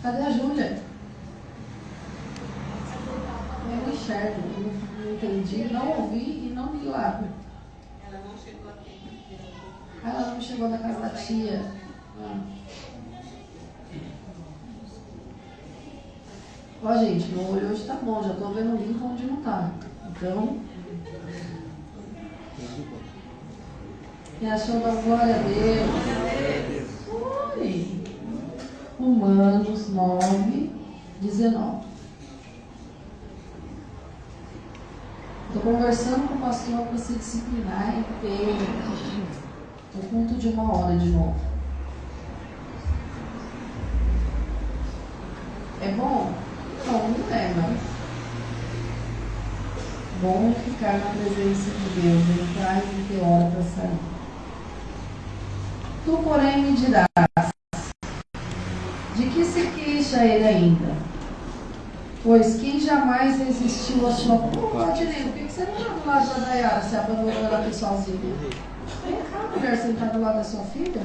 Cadê a Júlia? Eu não enxergo, não entendi, não ouvi e não me lábio. Ela não chegou aqui. Ela não chegou da casa da tia. Ó, gente, meu olho hoje tá bom, já tô vendo o link onde não tá. Então, quem achou da glória a Deus? Oi! Romanos 9, 19. Estou conversando com o pastor para se disciplinar e ter o culto de 1 hora de novo. É bom? Não, não é, mas bom é ficar na presença de Deus, entrar e ter hora para sair. Tu, porém, me dirás, de que se queixa ele ainda? Pois quem jamais resistiu à sua... Ô, Direi, por que você não está do lado da Dayara? Você abandonou ela aqui sozinha? Vem cá, mulher, você está do lado da sua filha?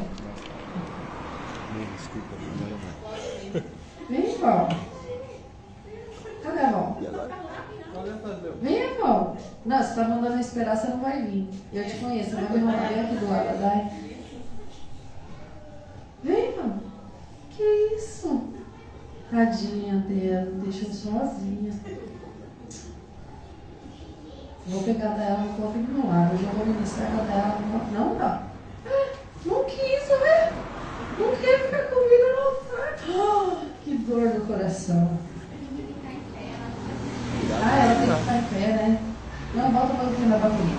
Vem, Val. Cadê a Val? Vem, Val. Não, você está mandando eu esperar, você não vai vir. Eu te conheço, você vai me roubar bem aqui do lado da Day. Vem, Val. Que isso? Tadinha dela, me deixou sozinha. Vou pegar dela no corpo do meu lado. Eu já vou ministrar dela. Não dá. Não quis, né? Não quer ficar comigo, não. Que dor no coração. Ela tem que ficar em pé, né? Não, volta para o fim da bateria.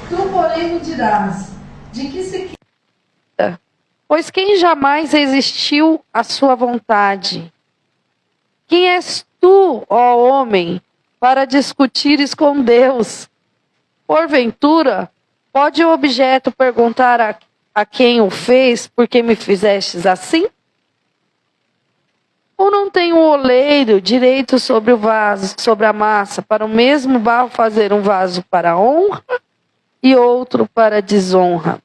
Tu, porém, me dirás, de que se quer? Pois quem jamais resistiu à sua vontade? Quem és tu, ó homem, para discutires com Deus? Porventura, pode o objeto perguntar a quem o fez, por que me fizestes assim? Ou não tem o oleiro direito sobre o vaso, sobre a massa, para o mesmo barro fazer um vaso para honra e outro para desonra?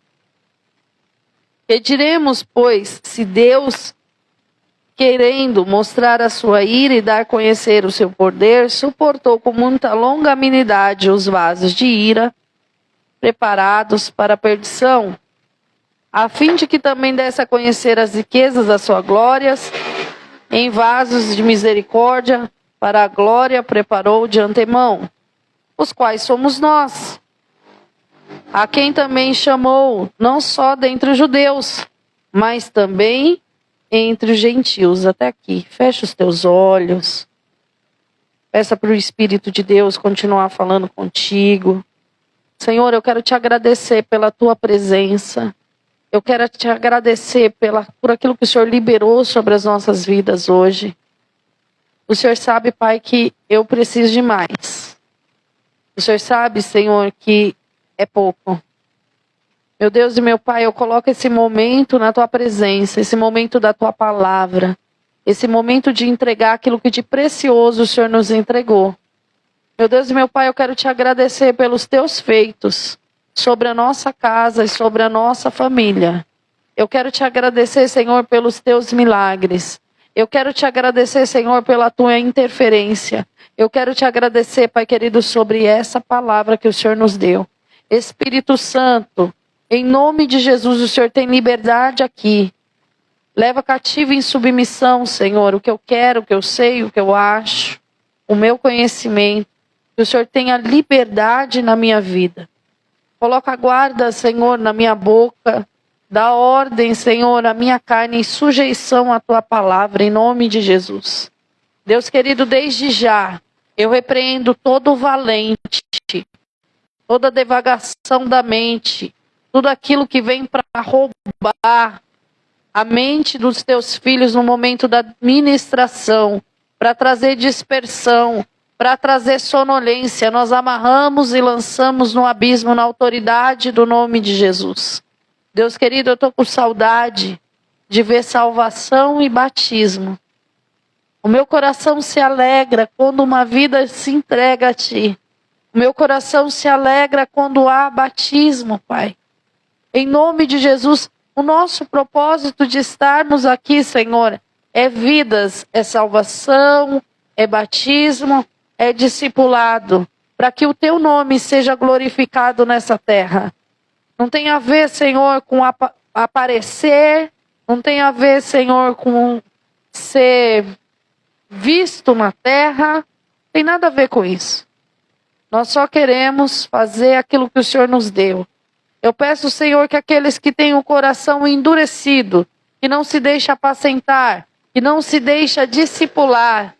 Que diremos, pois, se Deus, querendo mostrar a sua ira e dar a conhecer o seu poder, suportou com muita longanimidade os vasos de ira, preparados para a perdição, a fim de que também desse a conhecer as riquezas das suas glórias, em vasos de misericórdia, para a glória preparou de antemão, os quais somos nós, a quem também chamou, não só dentre os judeus, mas também entre os gentios. Até aqui, fecha os teus olhos, peça para o Espírito de Deus continuar falando contigo. Senhor, eu quero te agradecer pela tua presença. Eu quero te agradecer por aquilo que o Senhor liberou sobre as nossas vidas hoje. O Senhor sabe, Pai, que eu preciso de mais. O Senhor sabe, Senhor, que é pouco. Meu Deus e meu Pai, eu coloco esse momento na tua presença, esse momento da tua palavra, esse momento de entregar aquilo que de precioso o Senhor nos entregou. Meu Deus e meu Pai, eu quero te agradecer pelos teus feitos sobre a nossa casa e sobre a nossa família. Eu quero te agradecer, Senhor, pelos teus milagres. Eu quero te agradecer, Senhor, pela tua interferência. Eu quero te agradecer, Pai querido, sobre essa palavra que o Senhor nos deu. Espírito Santo, em nome de Jesus, o Senhor tem liberdade aqui. Leva cativo em submissão, Senhor, o que eu quero, o que eu sei, o que eu acho, o meu conhecimento. Que o Senhor tenha liberdade na minha vida. Coloca a guarda, Senhor, na minha boca. Dá ordem, Senhor, à minha carne em sujeição à tua palavra, em nome de Jesus. Deus querido, desde já, eu repreendo todo o valente, toda a devagação da mente, tudo aquilo que vem para roubar a mente dos teus filhos no momento da ministração, para trazer dispersão, para trazer sonolência. Nós amarramos e lançamos no abismo na autoridade do nome de Jesus. Deus querido, eu estou com saudade de ver salvação e batismo. O meu coração se alegra quando uma vida se entrega a Ti. O meu coração se alegra quando há batismo, Pai. Em nome de Jesus, o nosso propósito de estarmos aqui, Senhor, é vidas, é salvação, é batismo, é discipulado, para que o teu nome seja glorificado nessa terra. Não tem a ver, Senhor, com aparecer, não tem a ver, Senhor, com ser visto na terra, não tem nada a ver com isso. Nós só queremos fazer aquilo que o Senhor nos deu. Eu peço, Senhor, que aqueles que têm o coração endurecido, que não se deixa apacentar, que não se deixa discipular,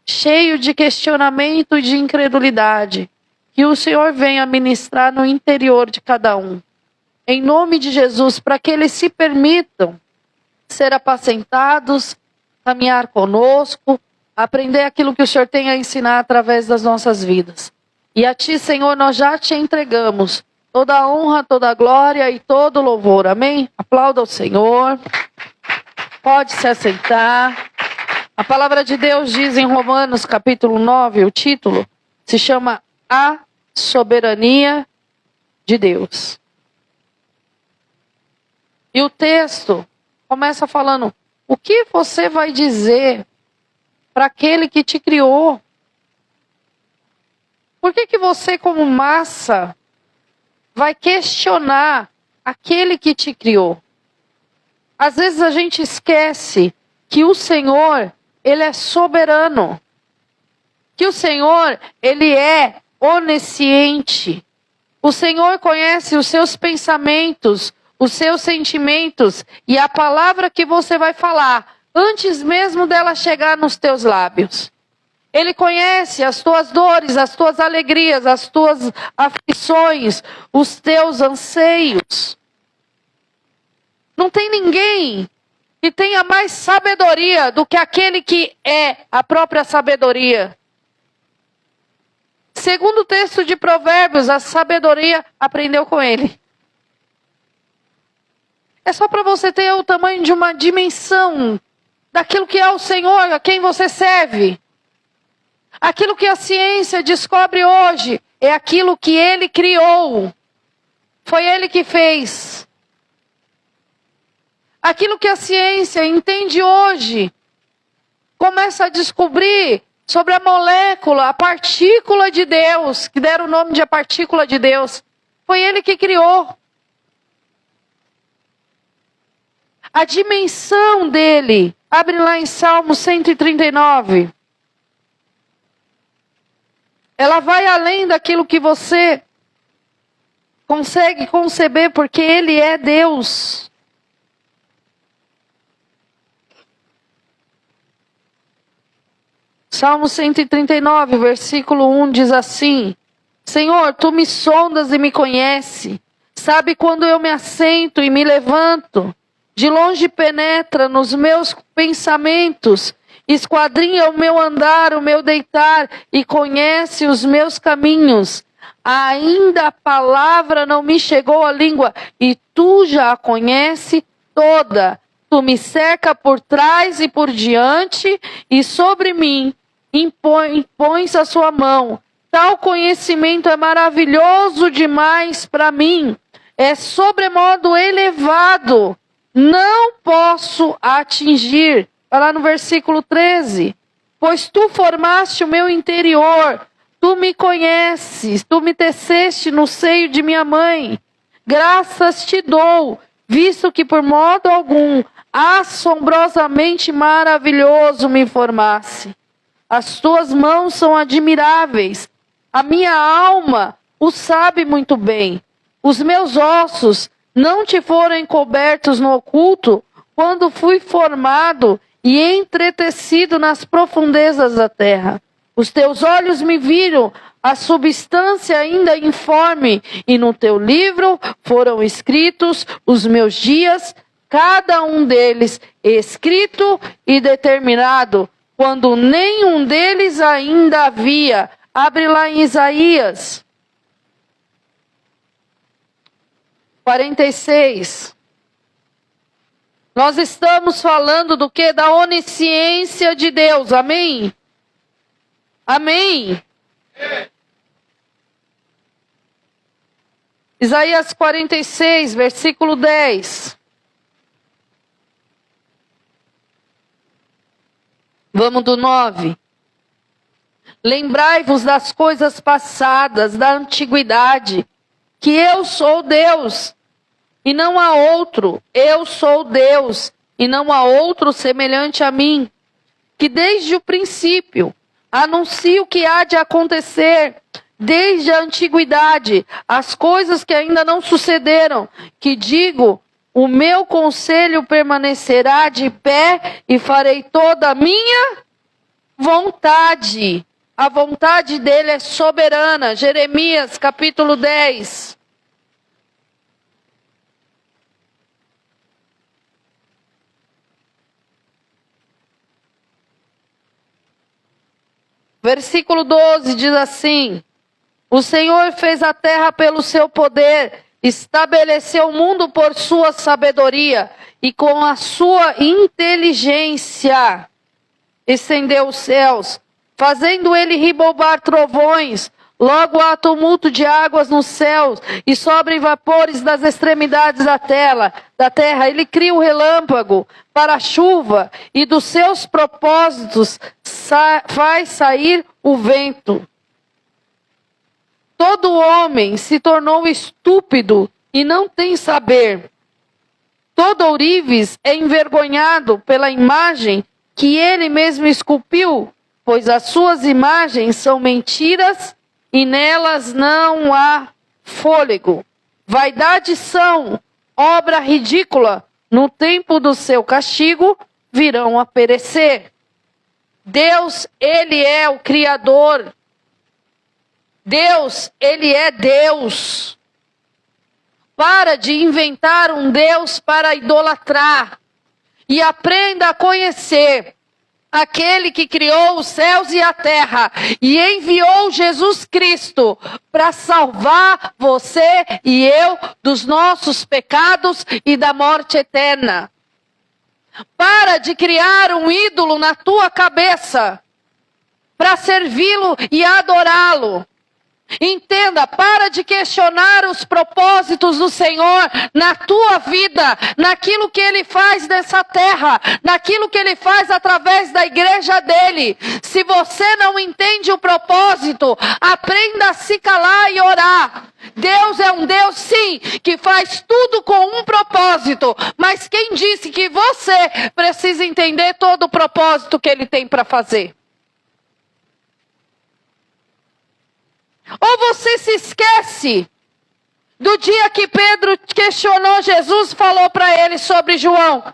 cheio de questionamento e de incredulidade, que o Senhor venha ministrar no interior de cada um. Em nome de Jesus, para que eles se permitam ser apacentados, caminhar conosco, aprender aquilo que o Senhor tem a ensinar através das nossas vidas. E a Ti, Senhor, nós já Te entregamos toda a honra, toda a glória e todo o louvor. Amém? Aplauda o Senhor. Pode se assentar. A palavra de Deus diz em Romanos capítulo 9, o título se chama A Soberania de Deus. E o texto começa falando: o que você vai dizer para aquele que te criou? Por que você, como massa, vai questionar aquele que te criou? Às vezes a gente esquece que o Senhor, Ele é soberano. Que o Senhor, Ele é onisciente. O Senhor conhece os seus pensamentos, os seus sentimentos e a palavra que você vai falar antes mesmo dela chegar nos teus lábios. Ele conhece as tuas dores, as tuas alegrias, as tuas aflições, os teus anseios. Não tem ninguém que tenha mais sabedoria do que aquele que é a própria sabedoria. Segundo o texto de Provérbios, a sabedoria aprendeu com ele. É só para você ter o tamanho de uma dimensão daquilo que é o Senhor, a quem você serve. Aquilo que a ciência descobre hoje é aquilo que Ele criou. Foi Ele que fez. Aquilo que a ciência entende hoje, começa a descobrir sobre a molécula, a partícula de Deus, que deram o nome de a partícula de Deus. Foi Ele que criou. A dimensão dele, abre lá em Salmo 139. Ela vai além daquilo que você consegue conceber, porque Ele é Deus. Salmo 139, versículo 1 diz assim: Senhor, Tu me sondas e me conhece. Sabe quando eu me assento e me levanto. De longe penetra nos meus pensamentos. Esquadrinha o meu andar, o meu deitar, e conhece os meus caminhos. Ainda a palavra não me chegou à língua, e Tu já a conhece toda. Tu me cerca por trás e por diante, e sobre mim impões a sua mão. Tal conhecimento é maravilhoso demais para mim. É sobremodo elevado. Não posso atingir. Vai lá no versículo 13. Pois Tu formaste o meu interior. Tu me conheces. Tu me teceste no seio de minha mãe. Graças Te dou, visto que por modo algum, assombrosamente maravilhoso me formasse. As Tuas mãos são admiráveis. A minha alma o sabe muito bem. Os meus ossos não Te foram encobertos no oculto, quando fui formado e entretecido nas profundezas da terra. Os Teus olhos me viram a substância ainda informe, e no Teu livro foram escritos os meus dias, cada um deles escrito e determinado, quando nenhum deles ainda havia. Abre lá em Isaías 46. Nós estamos falando do que? Da onisciência de Deus. Amém? Amém? Isaías 46, versículo 10. Vamos do 9. Lembrai-vos das coisas passadas, da antiguidade, que eu sou Deus, e não há outro. Eu sou Deus, e não há outro semelhante a mim, que desde o princípio anuncio o que há de acontecer, desde a antiguidade, as coisas que ainda não sucederam, que digo, o meu conselho permanecerá de pé e farei toda a minha vontade. A vontade dele é soberana. Jeremias capítulo 10. Versículo 12 diz assim: o Senhor fez a terra pelo seu poder, estabeleceu o mundo por sua sabedoria, e com a sua inteligência estendeu os céus, fazendo ele ribobar trovões. Logo há tumulto de águas nos céus, e sobem vapores das extremidades da terra. Ele cria o relâmpago para a chuva, e dos seus propósitos faz sair o vento. Todo homem se tornou estúpido e não tem saber. Todo ourives é envergonhado pela imagem que ele mesmo esculpiu, pois as suas imagens são mentiras e nelas não há fôlego. Vaidade são, obra ridícula, no tempo do seu castigo virão a perecer. Deus, ele é o Criador. Deus, ele é Deus. Para de inventar um Deus para idolatrar. E aprenda a conhecer aquele que criou os céus e a terra e enviou Jesus Cristo para salvar você e eu dos nossos pecados e da morte eterna. Para de criar um ídolo na tua cabeça para servi-lo e adorá-lo. Entenda, para de questionar os propósitos do Senhor na tua vida, naquilo que Ele faz nessa terra, naquilo que Ele faz através da igreja dEle. Se você não entende o propósito, aprenda a se calar e orar. Deus é um Deus, sim, que faz tudo com um propósito, mas quem disse que você precisa entender todo o propósito que Ele tem para fazer? Ou você se esquece do dia que Pedro questionou Jesus, falou para ele sobre João.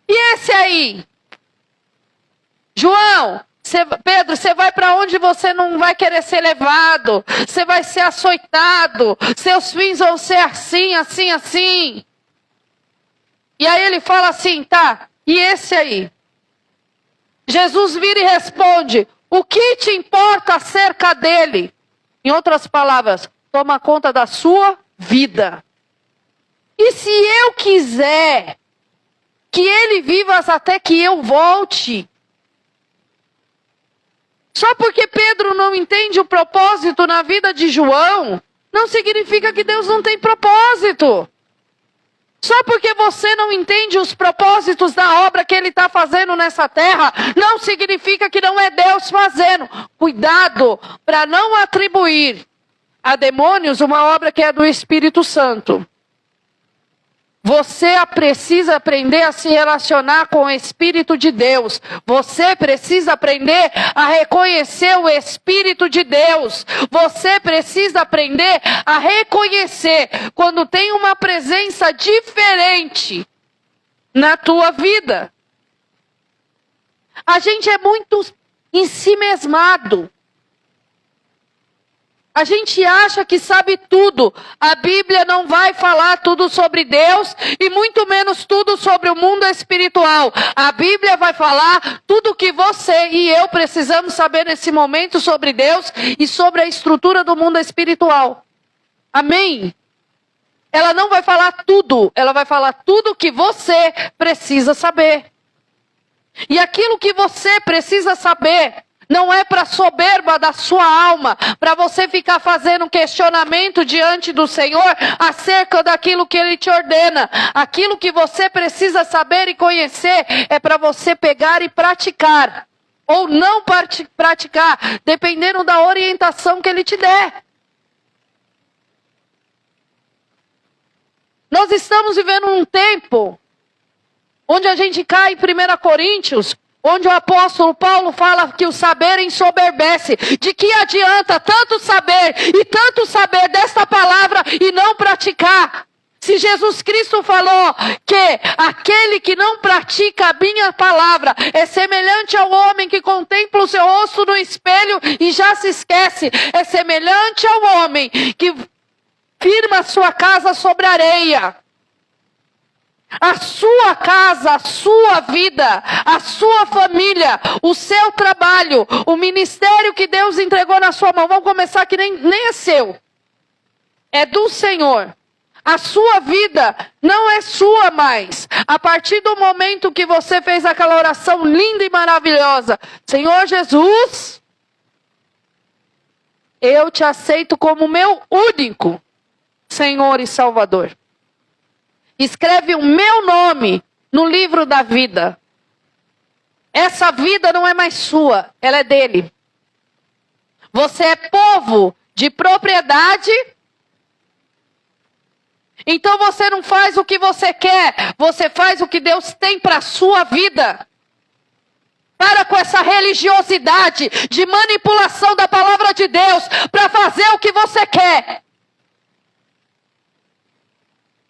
E esse aí? João, Pedro, você vai para onde você não vai querer ser levado. Você vai ser açoitado. Seus fins vão ser assim, assim, assim. E aí ele fala assim, tá, e esse aí? Jesus vira e responde, o que te importa acerca dele? Em outras palavras, toma conta da sua vida. E se eu quiser que ele viva até que eu volte? Só porque Pedro não entende o propósito na vida de João, não significa que Deus não tem propósito. Só porque você não entende os propósitos da obra que Ele está fazendo nessa terra, não significa que não é Deus fazendo. Cuidado para não atribuir a demônios uma obra que é do Espírito Santo. Você precisa aprender a se relacionar com o Espírito de Deus. Você precisa aprender a reconhecer o Espírito de Deus. Você precisa aprender a reconhecer quando tem uma presença diferente na tua vida. A gente é muito ensimesmado. A gente acha que sabe tudo. A Bíblia não vai falar tudo sobre Deus e muito menos tudo sobre o mundo espiritual. A Bíblia vai falar tudo o que você e eu precisamos saber nesse momento sobre Deus e sobre a estrutura do mundo espiritual. Amém? Ela não vai falar tudo, ela vai falar tudo o que você precisa saber. E aquilo que você precisa saber não é para soberba da sua alma, para você ficar fazendo questionamento diante do Senhor acerca daquilo que Ele te ordena. Aquilo que você precisa saber e conhecer é para você pegar e praticar. ou não praticar, dependendo da orientação que Ele te der. Nós estamos vivendo um tempo onde a gente cai em 1 Coríntios, onde o apóstolo Paulo fala que o saber ensoberbece. De que adianta tanto saber e tanto saber desta palavra e não praticar? Se Jesus Cristo falou que aquele que não pratica a minha palavra é semelhante ao homem que contempla o seu rosto no espelho e já se esquece. É semelhante ao homem que firma a sua casa sobre areia. A sua casa, a sua vida, a sua família, o seu trabalho, o ministério que Deus entregou na sua mão. Vamos começar que nem é seu. É do Senhor. A sua vida não é sua mais. A partir do momento que você fez aquela oração linda e maravilhosa. Senhor Jesus, eu te aceito como meu único Senhor e Salvador. Escreve o meu nome no livro da vida. Essa vida não é mais sua, ela é dele. Você é povo de propriedade. Então você não faz o que você quer, você faz o que Deus tem para a sua vida. Para com essa religiosidade de manipulação da palavra de Deus para fazer o que você quer.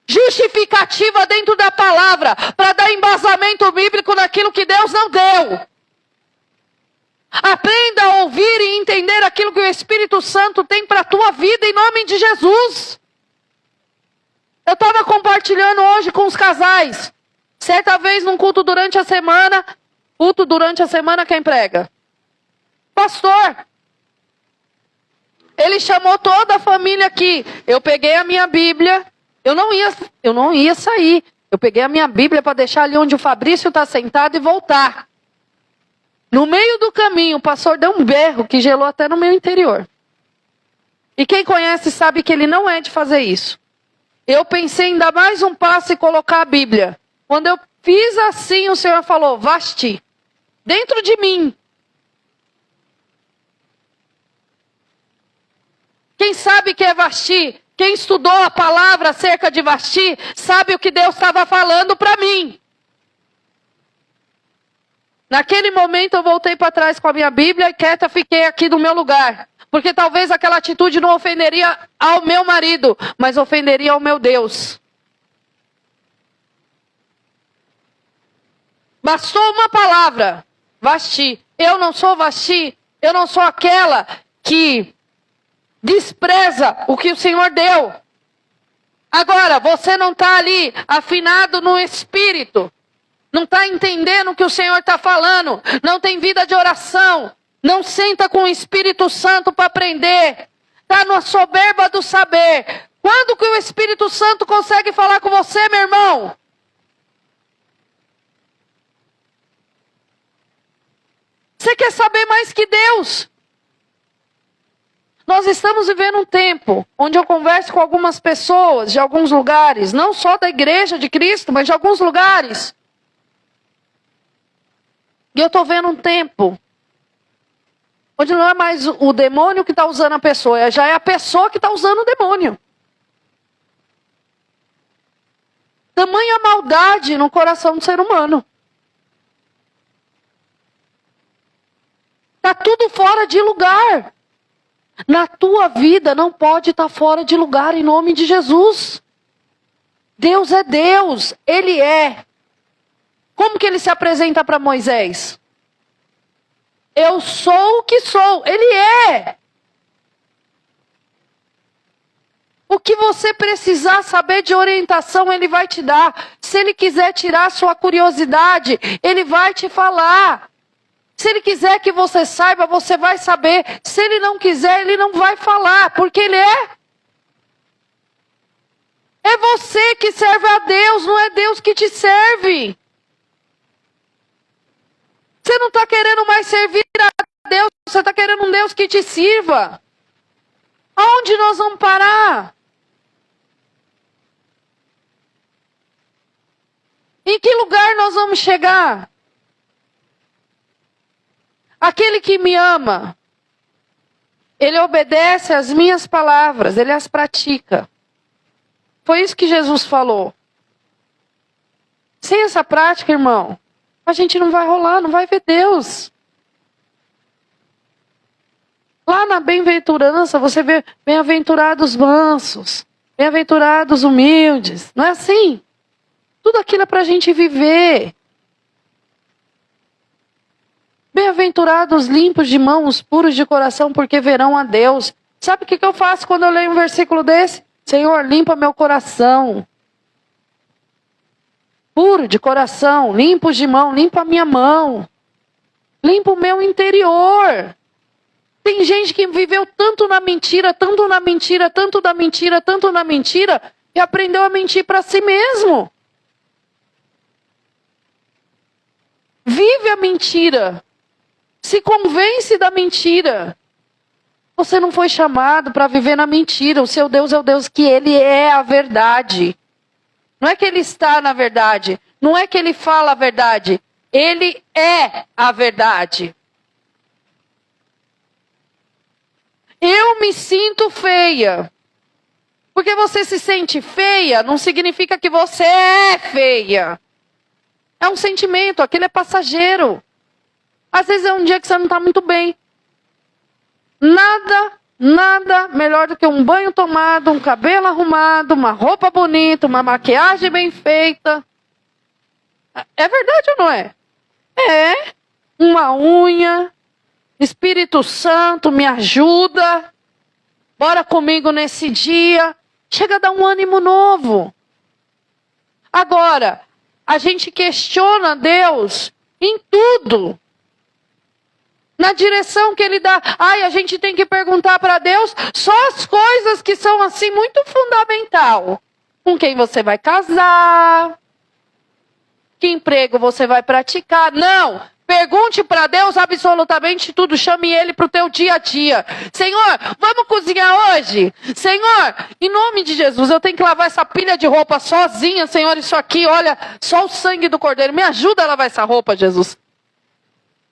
Justificativa dentro da palavra para dar embasamento bíblico naquilo que Deus não deu. Aprenda a ouvir e entender aquilo que o Espírito Santo tem para a tua vida em nome de Jesus. Eu estava compartilhando hoje com os casais. Certa vez num culto durante a semana quem prega? Pastor. Ele chamou toda a família aqui. Eu peguei a minha Bíblia. Eu não ia sair. Eu peguei a minha Bíblia para deixar ali onde o Fabrício está sentado e voltar. No meio do caminho, o pastor deu um berro que gelou até no meu interior. E quem conhece sabe que ele não é de fazer isso. Eu pensei em dar mais um passo e colocar a Bíblia. Quando eu fiz assim, o Senhor falou, Vasti, dentro de mim. Quem sabe que é Vasti? Quem estudou a palavra acerca de Vasti, sabe o que Deus estava falando para mim. Naquele momento eu voltei para trás com a minha Bíblia e quieta fiquei aqui no meu lugar. Porque talvez aquela atitude não ofenderia ao meu marido, mas ofenderia ao meu Deus. Bastou uma palavra, Vasti. Eu não sou Vasti, eu não sou aquela que despreza o que o Senhor deu. Agora, você não está ali afinado no espírito. Não está entendendo o que o Senhor está falando. Não tem vida de oração. Não senta com o Espírito Santo para aprender. Está na soberba do saber. Quando que o Espírito Santo consegue falar com você, meu irmão? Você quer saber mais que Deus? Nós estamos vivendo um tempo onde eu converso com algumas pessoas de alguns lugares, não só da igreja de Cristo, mas de alguns lugares. E eu estou vendo um tempo onde não é mais o demônio que está usando a pessoa, já é a pessoa que está usando o demônio. Tamanha maldade no coração do ser humano. Está tudo fora de lugar. Na tua vida não pode estar fora de lugar em nome de Jesus. Deus é Deus, Ele é. Como que Ele se apresenta para Moisés? Eu sou o que sou, Ele é. O que você precisar saber de orientação, Ele vai te dar. Se Ele quiser tirar a sua curiosidade, Ele vai te falar. Se Ele quiser que você saiba, você vai saber. Se Ele não quiser, Ele não vai falar, porque Ele é. É você que serve a Deus, não é Deus que te serve. Você não está querendo mais servir a Deus, você está querendo um Deus que te sirva. Aonde nós vamos parar? Em que lugar nós vamos chegar? Aquele que me ama, ele obedece às minhas palavras, ele as pratica. Foi isso que Jesus falou. Sem essa prática, irmão, a gente não vai rolar, não vai ver Deus. Lá na bem-aventurança, você vê bem-aventurados mansos, bem-aventurados humildes. Não é assim? Tudo aquilo é para a gente viver. Bem-aventurados limpos de mãos, puros de coração, porque verão a Deus. Sabe o que eu faço quando eu leio um versículo desse? Senhor, limpa meu coração. Puro de coração, limpos de mão, limpa a minha mão. Limpa o meu interior. Tem gente que viveu tanto na mentira, tanto na mentira, tanto na mentira, tanto na mentira, e aprendeu a mentir para si mesmo. Vive a mentira. Se convence da mentira. Você não foi chamado para viver na mentira. O seu Deus é o Deus que Ele é a verdade. Não é que Ele está na verdade. Não é que Ele fala a verdade. Ele é a verdade. Eu me sinto feia. Porque você se sente feia não significa que você é feia. É um sentimento, aquilo é passageiro. Às vezes é um dia que você não está muito bem. Nada melhor do que um banho tomado, um cabelo arrumado, uma roupa bonita, uma maquiagem bem feita. É verdade ou não é? É. Uma unha. Espírito Santo, me ajuda. Bora comigo nesse dia. Chega a dar um ânimo novo. Agora, a gente questiona Deus em tudo. Na direção que Ele dá. A gente tem que perguntar para Deus só as coisas que são assim muito fundamental. Com quem você vai casar? Que emprego você vai praticar? Não! Pergunte para Deus absolutamente tudo. Chame Ele para o teu dia a dia. Senhor, vamos cozinhar hoje? Senhor, em nome de Jesus, eu tenho que lavar essa pilha de roupa sozinha. Senhor, isso aqui, olha, só o sangue do Cordeiro. Me ajuda a lavar essa roupa, Jesus.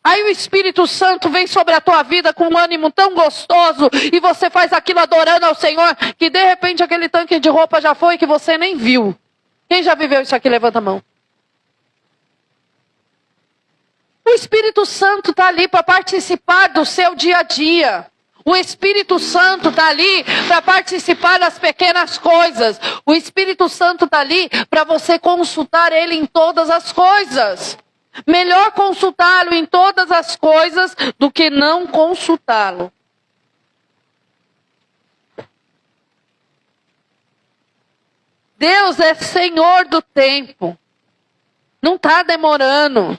Aí o Espírito Santo vem sobre a tua vida com um ânimo tão gostoso e você faz aquilo adorando ao Senhor, que de repente aquele tanque de roupa já foi que você nem viu. Quem já viveu isso aqui? Levanta a mão. O Espírito Santo está ali para participar do seu dia a dia. O Espírito Santo está ali para participar das pequenas coisas. O Espírito Santo está ali para você consultar Ele em todas as coisas. Melhor consultá-lo em todas as coisas do que não consultá-lo. Deus é Senhor do tempo. Não está demorando.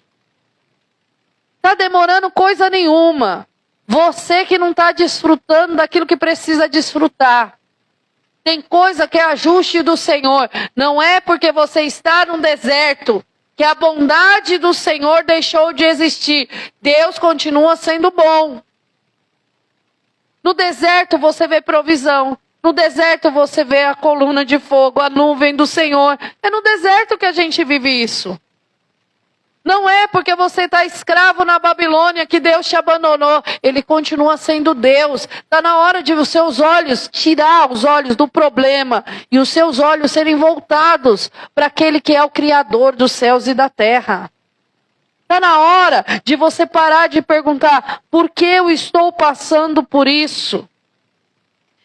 Está demorando coisa nenhuma. Você que não está desfrutando daquilo que precisa desfrutar. Tem coisa que é ajuste do Senhor. Não é porque você está num deserto que a bondade do Senhor deixou de existir. Deus continua sendo bom. No deserto você vê provisão. No deserto você vê a coluna de fogo, a nuvem do Senhor. É no deserto que a gente vive isso. Não é porque você está escravo na Babilônia que Deus te abandonou. Ele continua sendo Deus. Está na hora de os seus olhos, tirar os olhos do problema e os seus olhos serem voltados para aquele que é o Criador dos céus e da terra. Está na hora de você parar de perguntar por que eu estou passando por isso.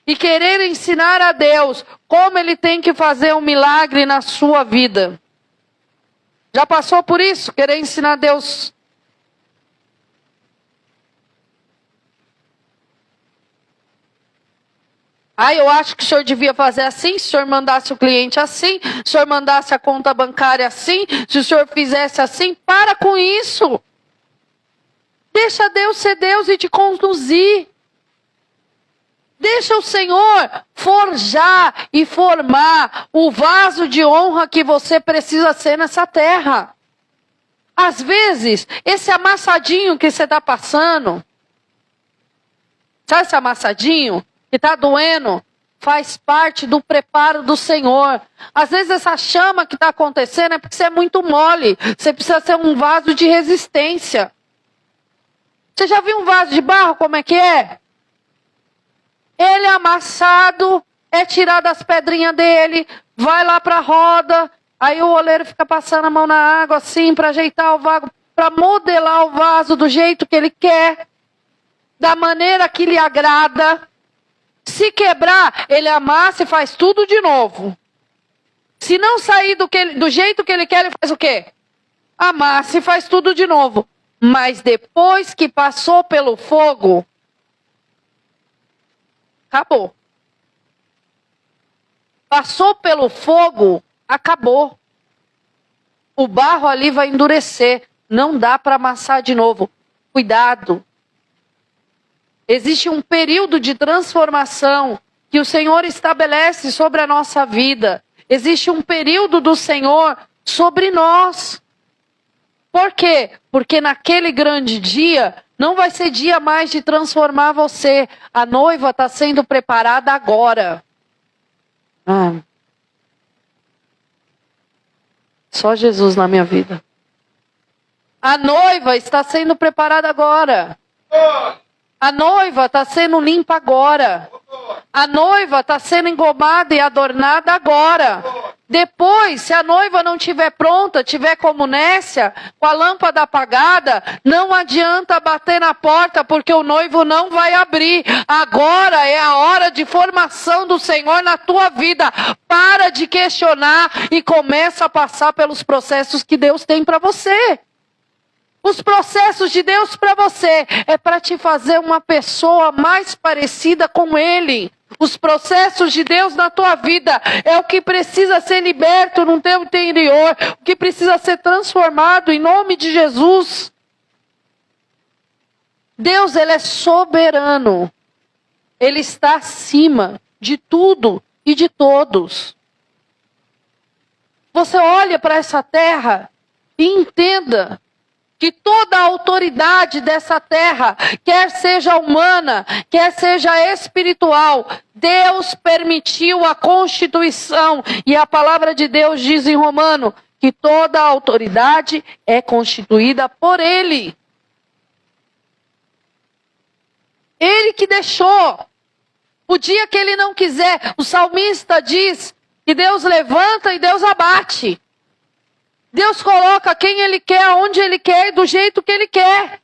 E querer ensinar a Deus como Ele tem que fazer um milagre na sua vida. Já passou por isso? Querer ensinar a Deus. Eu acho que o senhor devia fazer assim, se o senhor mandasse o cliente assim, se o senhor mandasse a conta bancária assim, se o senhor fizesse assim. Para com isso. Deixa Deus ser Deus e te conduzir. Deixa o Senhor forjar e formar o vaso de honra que você precisa ser nessa terra. Às vezes, esse amassadinho que você está passando, sabe esse amassadinho que está doendo? Faz parte do preparo do Senhor. Às vezes essa chama que está acontecendo é porque você é muito mole. Você precisa ser um vaso de resistência. Você já viu um vaso de barro, como é que é? Ele é amassado, é tirado as pedrinhas dele, vai lá para a roda, aí o oleiro fica passando a mão na água assim para ajeitar o vaso, para modelar o vaso do jeito que ele quer, da maneira que lhe agrada. Se quebrar, ele amassa e faz tudo de novo. Se não sair do jeito que ele quer, ele faz o quê? Amassa e faz tudo de novo. Mas depois que passou pelo fogo, acabou. Passou pelo fogo, acabou. O barro ali vai endurecer. Não dá para amassar de novo. Cuidado. Existe um período de transformação que o Senhor estabelece sobre a nossa vida. Existe um período do Senhor sobre nós. Por quê? Porque naquele grande dia, não vai ser dia mais de transformar você. A noiva está sendo preparada agora. Só Jesus na minha vida. A noiva está sendo preparada agora. A noiva está sendo limpa agora. A noiva está sendo engomada e adornada agora. Depois, se a noiva não estiver pronta, estiver como Nécia, com a lâmpada apagada, não adianta bater na porta, porque o noivo não vai abrir. Agora é a hora de formação do Senhor na tua vida. Para de questionar e começa a passar pelos processos que Deus tem para você. Os processos de Deus para você é para te fazer uma pessoa mais parecida com Ele. Os processos de Deus na tua vida é o que precisa ser liberto no teu interior, o que precisa ser transformado em nome de Jesus. Deus, Ele é soberano. Ele está acima de tudo e de todos. Você olha para essa terra e entenda que toda a autoridade dessa terra, quer seja humana, quer seja espiritual, Deus permitiu a constituição. E a palavra de Deus diz em Romano que toda a autoridade é constituída por Ele. Ele que deixou. O dia que Ele não quiser, o salmista diz que Deus levanta e Deus abate. Deus coloca quem Ele quer, onde Ele quer e do jeito que Ele quer.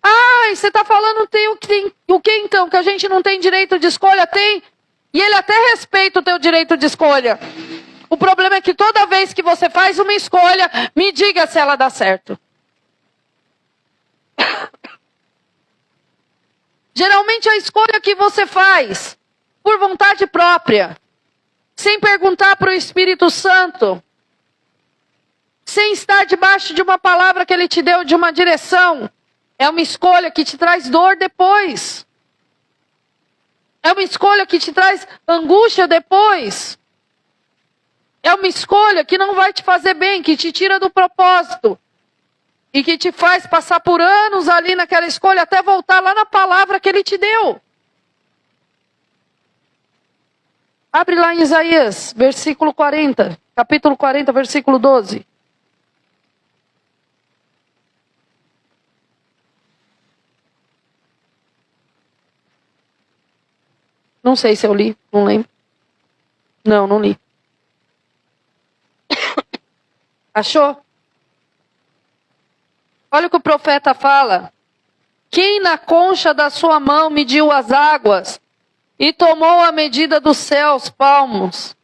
E você está falando o que então? Que a gente não tem direito de escolha? Tem. E Ele até respeita o teu direito de escolha. O problema é que toda vez que você faz uma escolha, me diga se ela dá certo. Geralmente a escolha que você faz, por vontade própria, sem perguntar para o Espírito Santo, sem estar debaixo de uma palavra que Ele te deu, de uma direção, é uma escolha que te traz dor depois. É uma escolha que te traz angústia depois. É uma escolha que não vai te fazer bem, que te tira do propósito. E que te faz passar por anos ali naquela escolha, até voltar lá na palavra que Ele te deu. Abre lá em Isaías, versículo 40, capítulo 40, versículo 12. Não sei se eu li, não lembro. Não li. Achou? Olha o que o profeta fala. Quem na concha da sua mão mediu as águas e tomou a medida dos céus, palmos?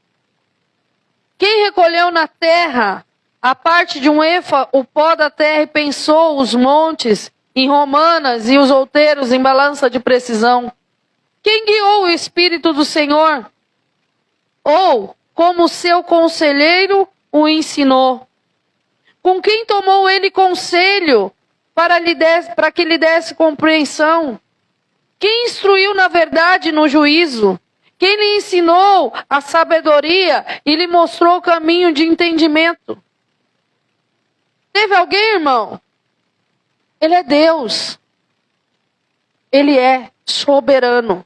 Quem recolheu na terra a parte de um efa o pó da terra e pensou os montes em romanas e os outeiros em balança de precisão? Quem guiou o Espírito do Senhor? Ou, como seu conselheiro, o ensinou? Com quem tomou ele conselho para que lhe desse compreensão? Quem instruiu na verdade e no juízo? Quem lhe ensinou a sabedoria e lhe mostrou o caminho de entendimento? Teve alguém, irmão? Ele é Deus. Ele é soberano.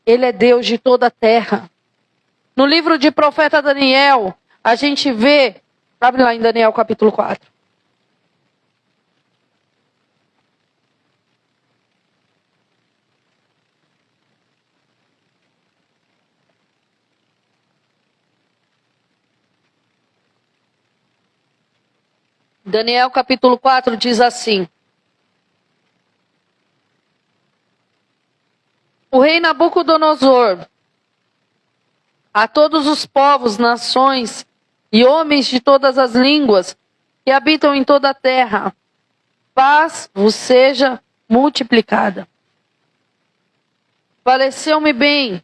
Ele é Deus de toda a terra. No livro de profeta Daniel, a gente vê, abre lá em Daniel capítulo 4. Daniel capítulo 4 diz assim: o rei Nabucodonosor, a todos os povos, nações e homens de todas as línguas que habitam em toda a terra, paz vos seja multiplicada. Pareceu-me bem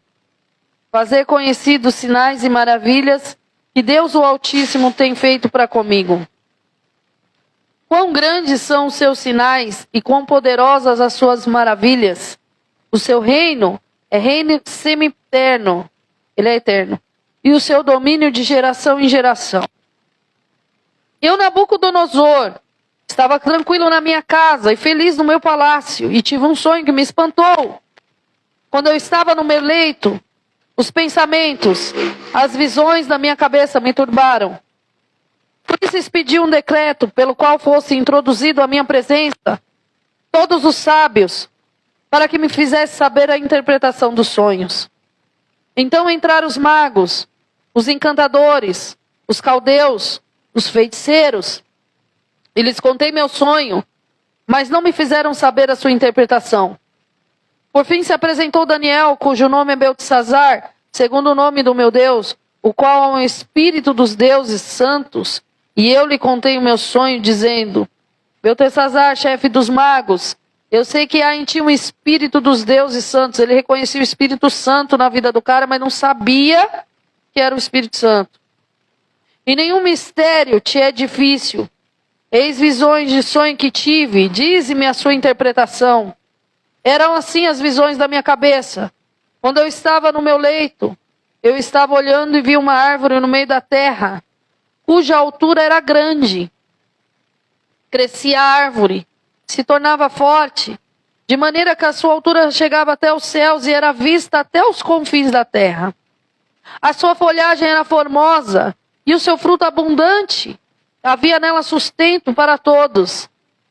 fazer conhecidos sinais e maravilhas que Deus o Altíssimo tem feito para comigo. Quão grandes são os seus sinais e quão poderosas as suas maravilhas. O seu reino é reino sempiterno, ele é eterno, e o seu domínio de geração em geração. Eu, Nabucodonosor, estava tranquilo na minha casa e feliz no meu palácio, e tive um sonho que me espantou. Quando eu estava no meu leito, os pensamentos, as visões da minha cabeça me turbaram. Por isso expedi um decreto pelo qual fosse introduzido à minha presença todos os sábios, para que me fizesse saber a interpretação dos sonhos. Então entraram os magos, os encantadores, os caldeus, os feiticeiros. E lhes contei meu sonho, mas não me fizeram saber a sua interpretação. Por fim se apresentou Daniel, cujo nome é Beltesazar, segundo o nome do meu Deus, o qual é um espírito dos deuses santos. E eu lhe contei o meu sonho, dizendo: Beltesazar, chefe dos magos, eu sei que há em ti um espírito dos deuses santos. Ele reconhecia o Espírito Santo na vida do cara, mas não sabia que era o Espírito Santo. E nenhum mistério te é difícil. Eis visões de sonho que tive, dize-me a sua interpretação. Eram assim as visões da minha cabeça. Quando eu estava no meu leito, eu estava olhando e vi uma árvore no meio da terra, cuja altura era grande. Crescia a árvore, se tornava forte, de maneira que a sua altura chegava até os céus e era vista até os confins da terra. A sua folhagem era formosa e o seu fruto abundante. Havia nela sustento para todos.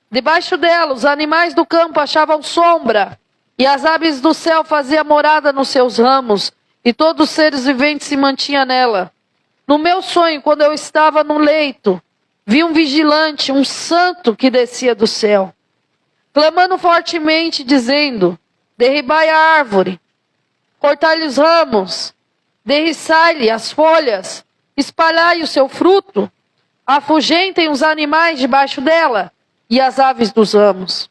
Debaixo dela, os animais do campo achavam sombra, e as aves do céu faziam morada nos seus ramos, e todos os seres viventes se mantinham nela. No meu sonho, quando eu estava no leito, vi um vigilante, um santo que descia do céu, clamando fortemente, dizendo: derribai a árvore, cortai-lhe os ramos, derriçai-lhe as folhas, espalhai o seu fruto, afugentem os animais debaixo dela e as aves dos ramos.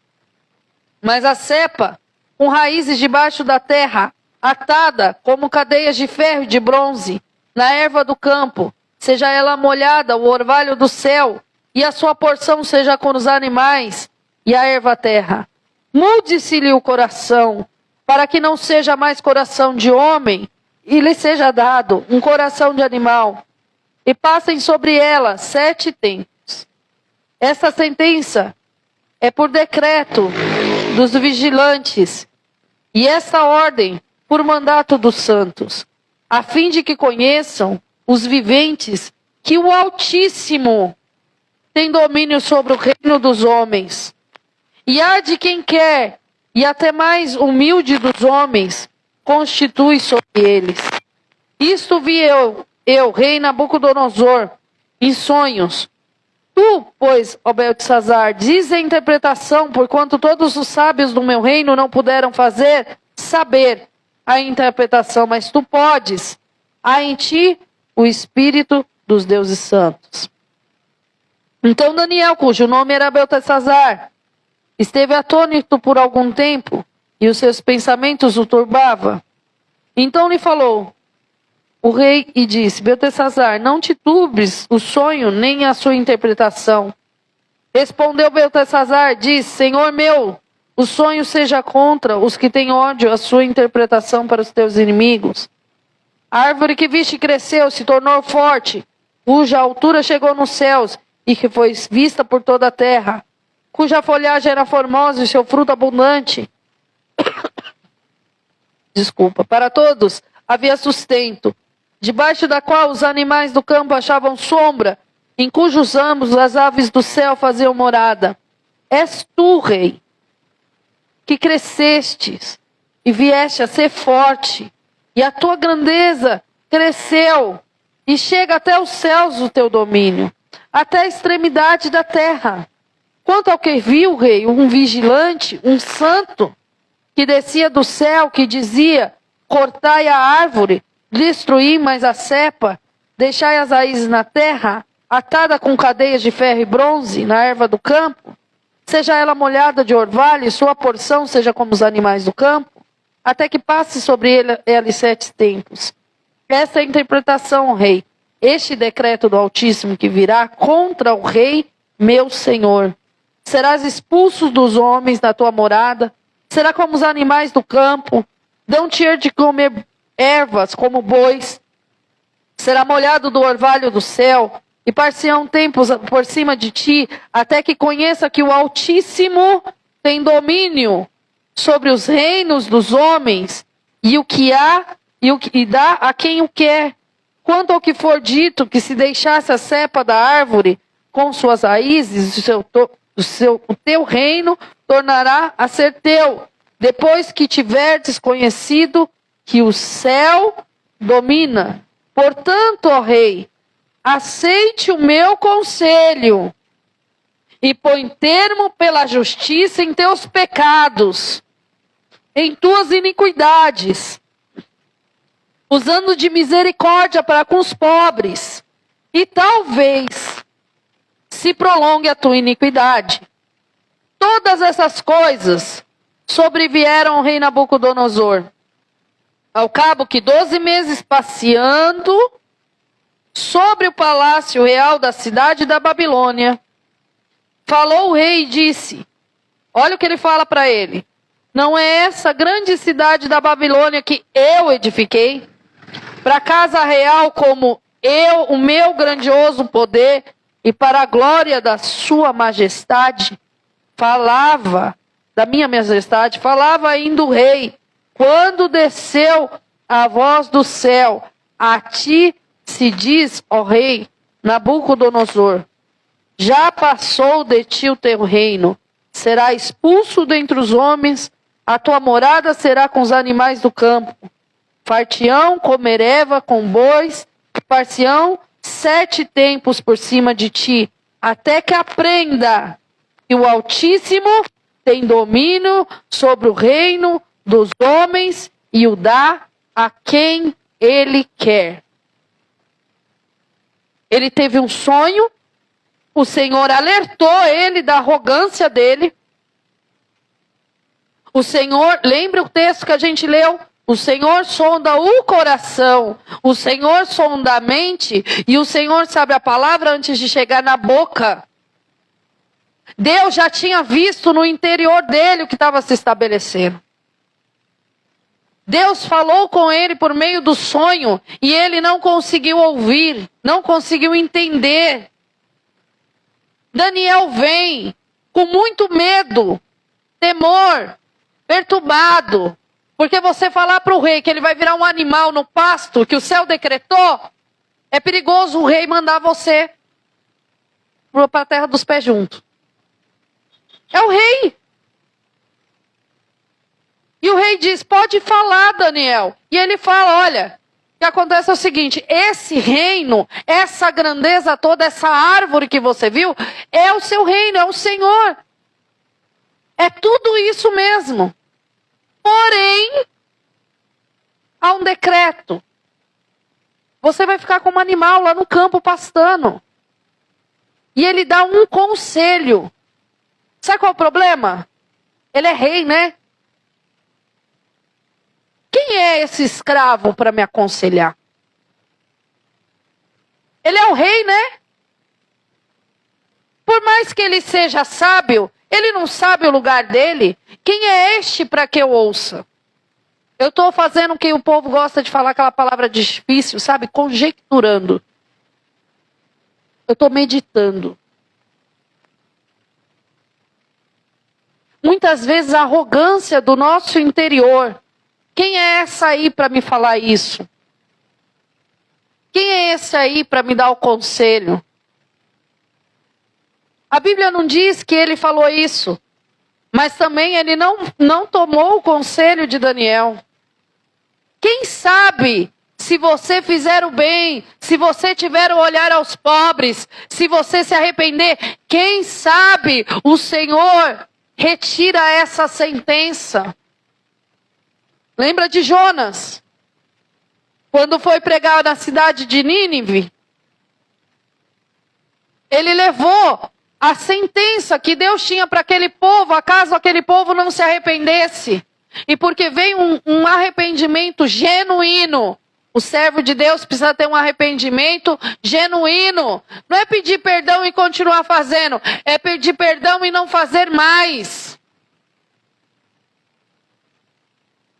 Mas a cepa, com raízes debaixo da terra, atada como cadeias de ferro e de bronze, na erva do campo, seja ela molhada, o orvalho do céu, e a sua porção seja com os animais e a erva terra. Mude-se-lhe o coração, para que não seja mais coração de homem, e lhe seja dado um coração de animal. E passem sobre ela 7 tempos. Esta sentença é por decreto dos vigilantes, e esta ordem por mandato dos santos, a fim de que conheçam os viventes que o Altíssimo tem domínio sobre o reino dos homens. E há de quem quer, e até mais humilde dos homens, constitui sobre eles. Isto vi eu, rei Nabucodonosor, em sonhos. Tu, pois, ó Beltesazar, diz a interpretação, porquanto todos os sábios do meu reino não puderam fazer saber a interpretação, mas tu podes. Há em ti o espírito dos deuses santos. Então Daniel, cujo nome era Beltesazar, esteve atônito por algum tempo, e os seus pensamentos o turbavam. Então lhe falou o rei e disse: Beltesazar, não te turbes o sonho nem a sua interpretação. Respondeu Beltesazar, disse: Senhor meu, o sonho seja contra os que têm ódio, a sua interpretação para os teus inimigos. A árvore que viste cresceu, se tornou forte, cuja altura chegou nos céus e que foi vista por toda a terra, cuja folhagem era formosa e seu fruto abundante. Para todos havia sustento, debaixo da qual os animais do campo achavam sombra, em cujos ramos as aves do céu faziam morada. És tu, rei, que crescestes e vieste a ser forte, e a tua grandeza cresceu, e chega até os céus o teu domínio. até a extremidade da terra. Quanto ao que viu o rei, um vigilante, um santo, que descia do céu, que dizia: cortai a árvore, destruí mais a cepa, deixai as raízes na terra, atada com cadeias de ferro e bronze, na erva do campo, seja ela molhada de orvalho, e sua porção seja como os animais do campo, até que passe sobre ele 7 tempos. Esta é a interpretação, rei. Este decreto do Altíssimo que virá contra o rei, meu senhor. Serás expulso dos homens da tua morada, será como os animais do campo, dão-te de comer ervas como bois, será molhado do orvalho do céu, e par-se-ão tempos por cima de ti, até que conheça que o Altíssimo tem domínio sobre os reinos dos homens, e o que há, e dá a quem o quer. Quanto ao que for dito, que se deixasse a cepa da árvore com suas raízes, o teu reino tornará a ser teu, depois que tiverdes conhecido que o céu domina. Portanto, ó rei, aceite o meu conselho e põe termo pela justiça em teus pecados, em tuas iniquidades, usando de misericórdia para com os pobres, e talvez se prolongue a tua iniquidade. Todas essas coisas sobrevieram ao rei Nabucodonosor, ao cabo que 12 meses passeando sobre o palácio real da cidade da Babilônia, falou o rei e disse, olha o que ele fala para ele: não é essa grande cidade da Babilônia que eu edifiquei, para a casa real como eu, o meu grandioso poder, e para a glória da sua majestade? Falava, da minha majestade, falava ainda o rei, quando desceu a voz do céu: a ti se diz, ó rei Nabucodonosor, já passou de ti o teu reino, será expulso dentre os homens, a tua morada será com os animais do campo. Far-te-ão comer erva com bois, par-se-ão 7 tempos por cima de ti, até que aprenda que o Altíssimo tem domínio sobre o reino dos homens e o dá a quem ele quer. Ele teve um sonho, o Senhor alertou ele da arrogância dele. O Senhor, lembra o texto que a gente leu? O Senhor sonda o coração, o Senhor sonda a mente, e o Senhor sabe a palavra antes de chegar na boca. Deus já tinha visto no interior dele o que estava se estabelecendo. Deus falou com ele por meio do sonho, e ele não conseguiu ouvir, não conseguiu entender. Daniel vem com muito medo, temor, perturbado. Porque você falar para o rei que ele vai virar um animal no pasto, que o céu decretou, é perigoso o rei mandar você para a terra dos pés juntos. É o rei. E o rei diz, pode falar, Daniel. E ele fala, olha, o que acontece é o seguinte, esse reino, essa grandeza toda, essa árvore que você viu, é o seu reino, é o Senhor. É tudo isso mesmo. Porém, há um decreto. Você vai ficar como animal lá no campo pastando. E ele dá um conselho. Sabe qual é o problema? Ele é rei, né? Quem é esse escravo para me aconselhar? Ele é o rei, né? Por mais que ele seja sábio, ele não sabe o lugar dele. Quem é este para que eu ouça? Eu estou fazendo o que o povo gosta de falar, aquela palavra difícil, sabe? Conjecturando. Eu estou meditando. Muitas vezes a arrogância do nosso interior. Quem é essa aí para me falar isso? Quem é esse aí para me dar o conselho? A Bíblia não diz que ele falou isso. Mas também ele não tomou o conselho de Daniel. Quem sabe se você fizer o bem, se você tiver o olhar aos pobres, se você se arrepender, quem sabe o Senhor retira essa sentença. Lembra de Jonas? Quando foi pregar na cidade de Nínive, ele levou a sentença que Deus tinha para aquele povo, acaso aquele povo não se arrependesse. E porque veio um arrependimento genuíno. O servo de Deus precisa ter um arrependimento genuíno. Não é pedir perdão e continuar fazendo. É pedir perdão e não fazer mais.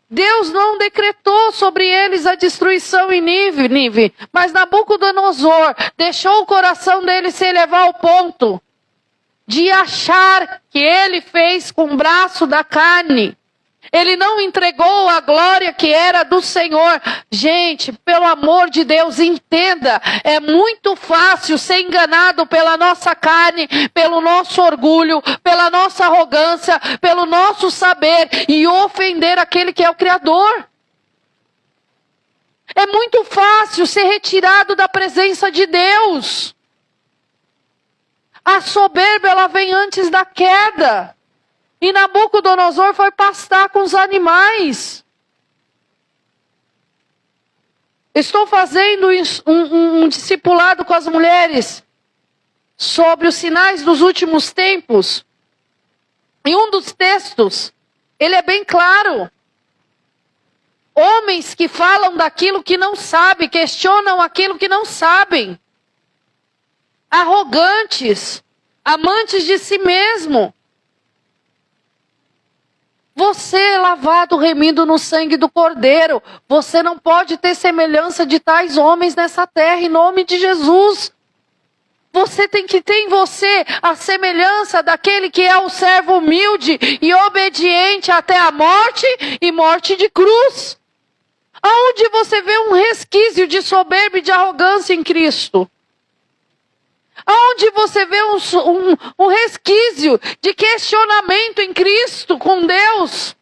Deus não decretou sobre eles a destruição em Nínive, mas Nabucodonosor deixou o coração dele se elevar ao ponto de achar que ele fez com o braço da carne. Ele não entregou a glória que era do Senhor. Gente, pelo amor de Deus, entenda. É muito fácil ser enganado pela nossa carne, pelo nosso orgulho, pela nossa arrogância, pelo nosso saber e ofender aquele que é o Criador. É muito fácil ser retirado da presença de Deus. A soberba, ela vem antes da queda. E Nabucodonosor foi pastar com os animais. Estou fazendo um discipulado com as mulheres sobre os sinais dos últimos tempos. Em um dos textos, ele é bem claro. Homens que falam daquilo que não sabem, questionam aquilo que não sabem. Arrogantes, amantes de si mesmo. Você é lavado, remido no sangue do Cordeiro. Você não pode ter semelhança de tais homens nessa terra, em nome de Jesus. Você tem que ter em você a semelhança daquele que é o servo humilde e obediente até a morte e morte de cruz. Aonde você vê um resquício de soberba e de arrogância em Cristo? Aonde você vê um resquício de questionamento em Cristo com Deus?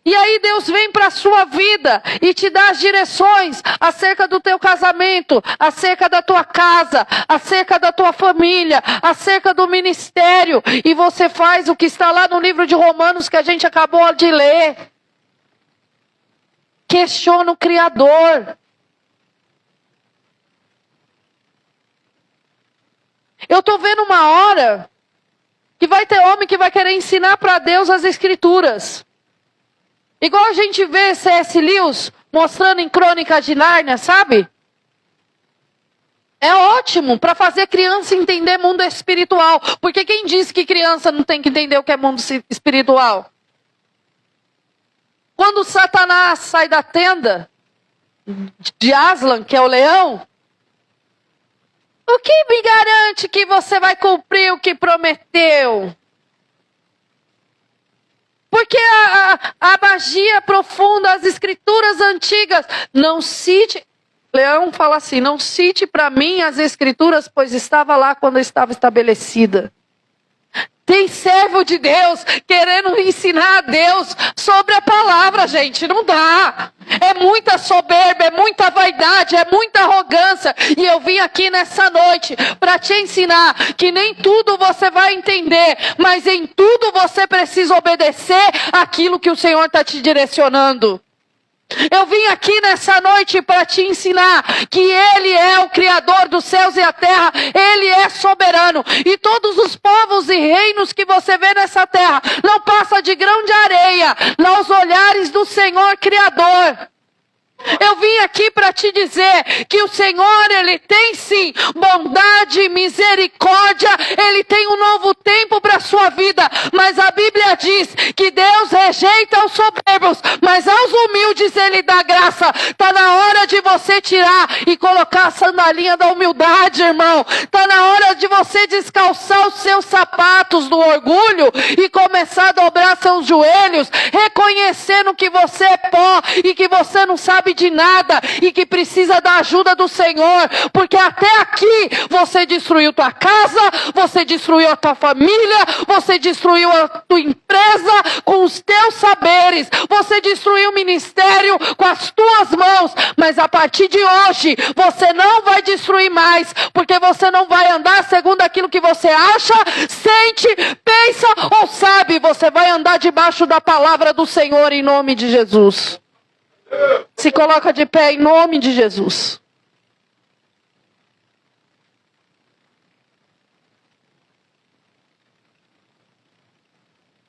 E aí Deus vem para a sua vida e te dá as direções acerca do teu casamento, acerca da tua casa, acerca da tua família, acerca do ministério. E você faz o que está lá no livro de Romanos que a gente acabou de ler. Questiona o Criador. Eu estou vendo uma hora que vai ter homem que vai querer ensinar para Deus as Escrituras. Igual a gente vê C.S. Lewis mostrando em Crônicas de Nárnia, sabe? É ótimo para fazer criança entender mundo espiritual. Porque quem disse que criança não tem que entender o que é mundo espiritual? Quando Satanás sai da tenda de Aslan, que é o leão, o que me garante que você vai cumprir o que prometeu? Porque a magia profunda, as escrituras antigas, não cite... Leão fala assim, não cite para mim as escrituras, pois estava lá quando estava estabelecida. Tem servo de Deus querendo ensinar a Deus sobre a palavra, gente. Não dá. É muita soberba, é muita vaidade, é muita arrogância. E eu vim aqui nessa noite para te ensinar que nem tudo você vai entender, mas em tudo você precisa obedecer aquilo que o Senhor está te direcionando. Eu vim aqui nessa noite para te ensinar que Ele é o Criador dos céus e a terra, Ele é soberano. E todos os povos e reinos que você vê nessa terra não passa de grão de areia nos olhares do Senhor Criador. Eu vim aqui para te dizer que o Senhor, Ele tem sim bondade, misericórdia, Ele tem um novo tempo para a sua vida, mas a Bíblia diz que Deus rejeita os soberbos, mas aos humildes Ele dá graça. Está na hora de você tirar e colocar a sandalinha da humildade, irmão. Está na hora de você descalçar os seus sapatos do orgulho e começar a dobrar seus joelhos, reconhecendo que você é pó e que você não sabe de nada e que precisa da ajuda do Senhor, porque até aqui você destruiu tua casa, você destruiu a tua família, você destruiu a tua empresa com os teus saberes, você destruiu o ministério com as tuas mãos, mas a partir de hoje você não vai destruir mais, porque você não vai andar segundo aquilo que você acha, sente, pensa ou sabe, você vai andar debaixo da palavra do Senhor em nome de Jesus. Se coloca de pé em nome de Jesus.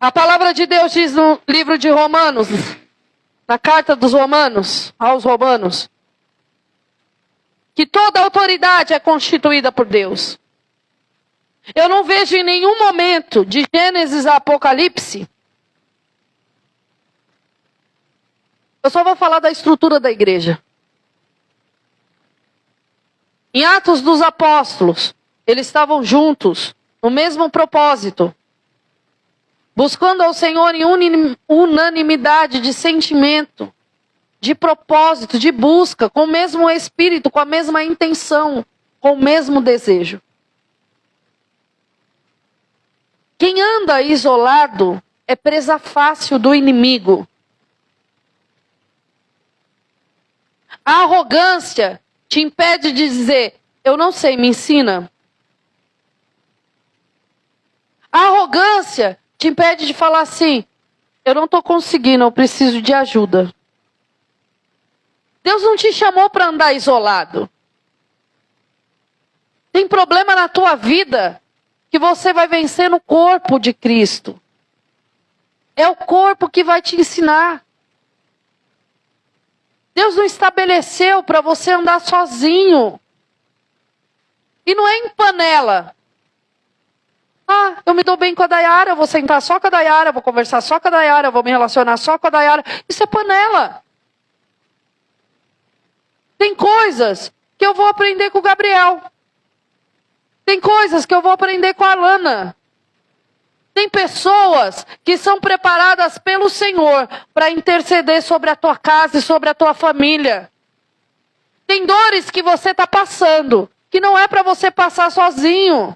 A palavra de Deus diz no livro de Romanos, na carta dos Romanos, aos Romanos, que toda autoridade é constituída por Deus. Eu não vejo em nenhum momento, de Gênesis a Apocalipse, eu só vou falar da estrutura da igreja. Em Atos dos Apóstolos, eles estavam juntos, no mesmo propósito, buscando ao Senhor em unanimidade de sentimento, de propósito, de busca, com o mesmo espírito, com a mesma intenção, com o mesmo desejo. Quem anda isolado é presa fácil do inimigo. A arrogância te impede de dizer, eu não sei, me ensina. A arrogância te impede de falar assim, eu não estou conseguindo, eu preciso de ajuda. Deus não te chamou para andar isolado. Tem problema na tua vida que você vai vencer no corpo de Cristo. É o corpo que vai te ensinar. Deus não estabeleceu para você andar sozinho. E não é em panela. Ah, eu me dou bem com a Dayara, eu vou sentar só com a Dayara, eu vou conversar só com a Dayara, eu vou me relacionar só com a Dayara. Isso é panela. Tem coisas que eu vou aprender com o Gabriel. Tem coisas que eu vou aprender com a Alana. Tem pessoas que são preparadas pelo Senhor para interceder sobre a tua casa e sobre a tua família. Tem dores que você está passando, que não é para você passar sozinho.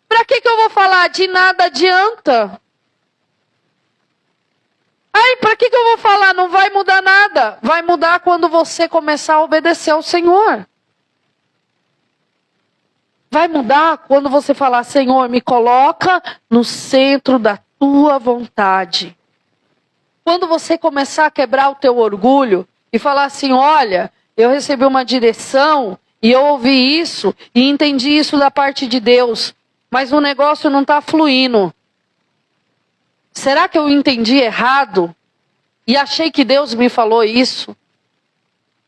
Para que eu vou falar? De nada adianta. Ai, para que eu vou falar? Não vai mudar nada. Vai mudar quando você começar a obedecer ao Senhor. Vai mudar quando você falar, Senhor, me coloca no centro da tua vontade. Quando você começar a quebrar o teu orgulho e falar assim, olha, eu recebi uma direção e eu ouvi isso e entendi isso da parte de Deus, mas o negócio não está fluindo. Será que eu entendi errado? E achei que Deus me falou isso?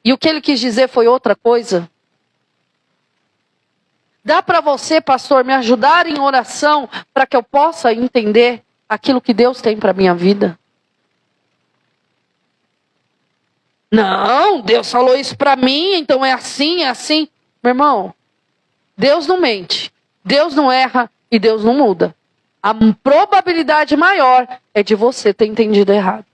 E o que ele quis dizer foi outra coisa? Dá para você, pastor, me ajudar em oração para que eu possa entender aquilo que Deus tem para a minha vida? Não, Deus falou isso para mim, então é assim, é assim. Meu irmão, Deus não mente, Deus não erra e Deus não muda. A probabilidade maior é de você ter entendido errado.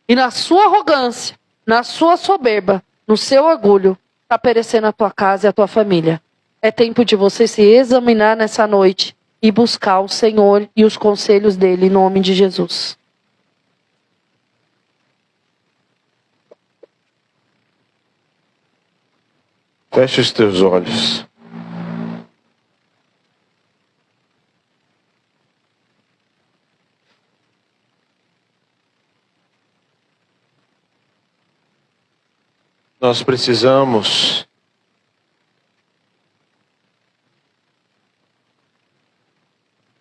E na sua arrogância, na sua soberba, no seu orgulho, está perecendo a tua casa e a tua família. É tempo de você se examinar nessa noite e buscar o Senhor e os conselhos dele em nome de Jesus. Feche os teus olhos. Nós precisamos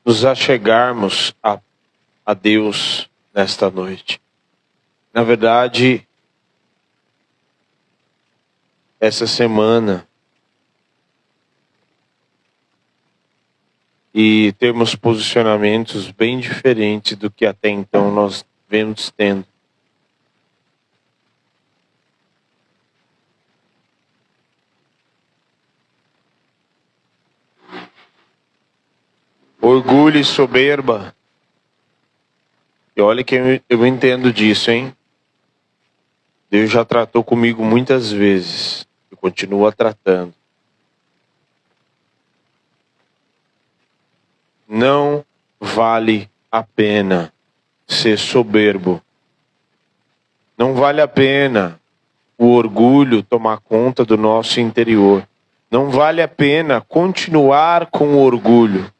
nos achegarmos a Deus nesta noite. Na verdade, essa semana, e termos posicionamentos bem diferentes do que até então nós vemos tendo. Orgulho e soberba. E olha que eu entendo disso, hein? Deus já tratou comigo muitas vezes e continua tratando. Não vale a pena ser soberbo. Não vale a pena o orgulho tomar conta do nosso interior. Não vale a pena continuar com o orgulho.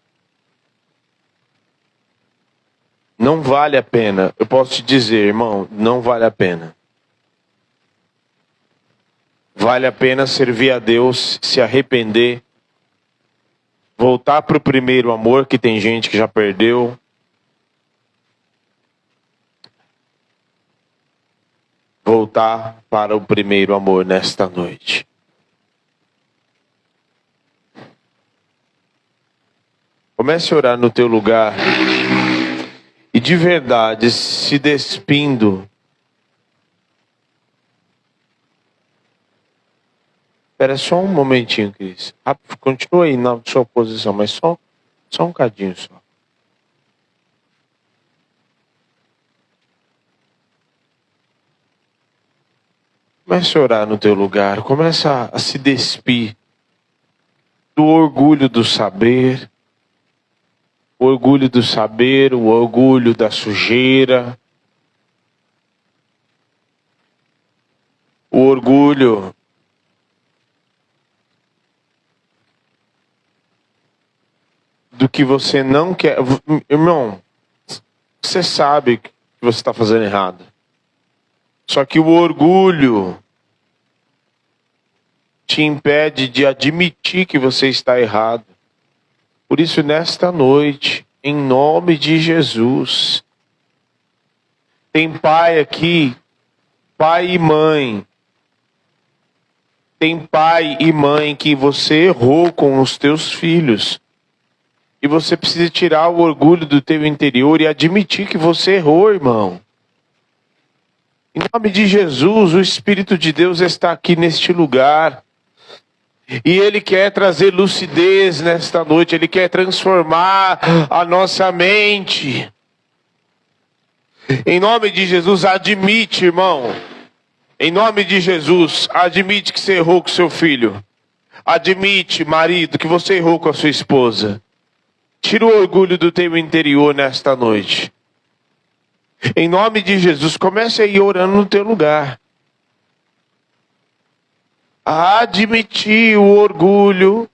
Não vale a pena. Eu posso te dizer, irmão, não vale a pena. Vale a pena servir a Deus, se arrepender, voltar para o primeiro amor, que tem gente que já perdeu. Voltar para o primeiro amor nesta noite. Comece a orar no teu lugar e de verdade se despindo. Espera só um momentinho, Cris. Continua aí na sua posição, mas só um cadinho só. Comece a orar no teu lugar. Começa a se despir do orgulho do saber. O orgulho do saber, o orgulho da sujeira. O orgulho do que você não quer. Irmão, você sabe que você está fazendo errado. Só que o orgulho te impede de admitir que você está errado. Por isso, nesta noite, em nome de Jesus, tem pai aqui, pai e mãe. Tem pai e mãe que você errou com os teus filhos. E você precisa tirar o orgulho do teu interior e admitir que você errou, irmão. Em nome de Jesus, o Espírito de Deus está aqui neste lugar. E Ele quer trazer lucidez nesta noite. Ele quer transformar a nossa mente. Em nome de Jesus, admite, irmão. Em nome de Jesus, admite que você errou com seu filho. Admite, marido, que você errou com a sua esposa. Tira o orgulho do teu interior nesta noite. Em nome de Jesus, comece a ir orando no teu lugar. A admitir o orgulho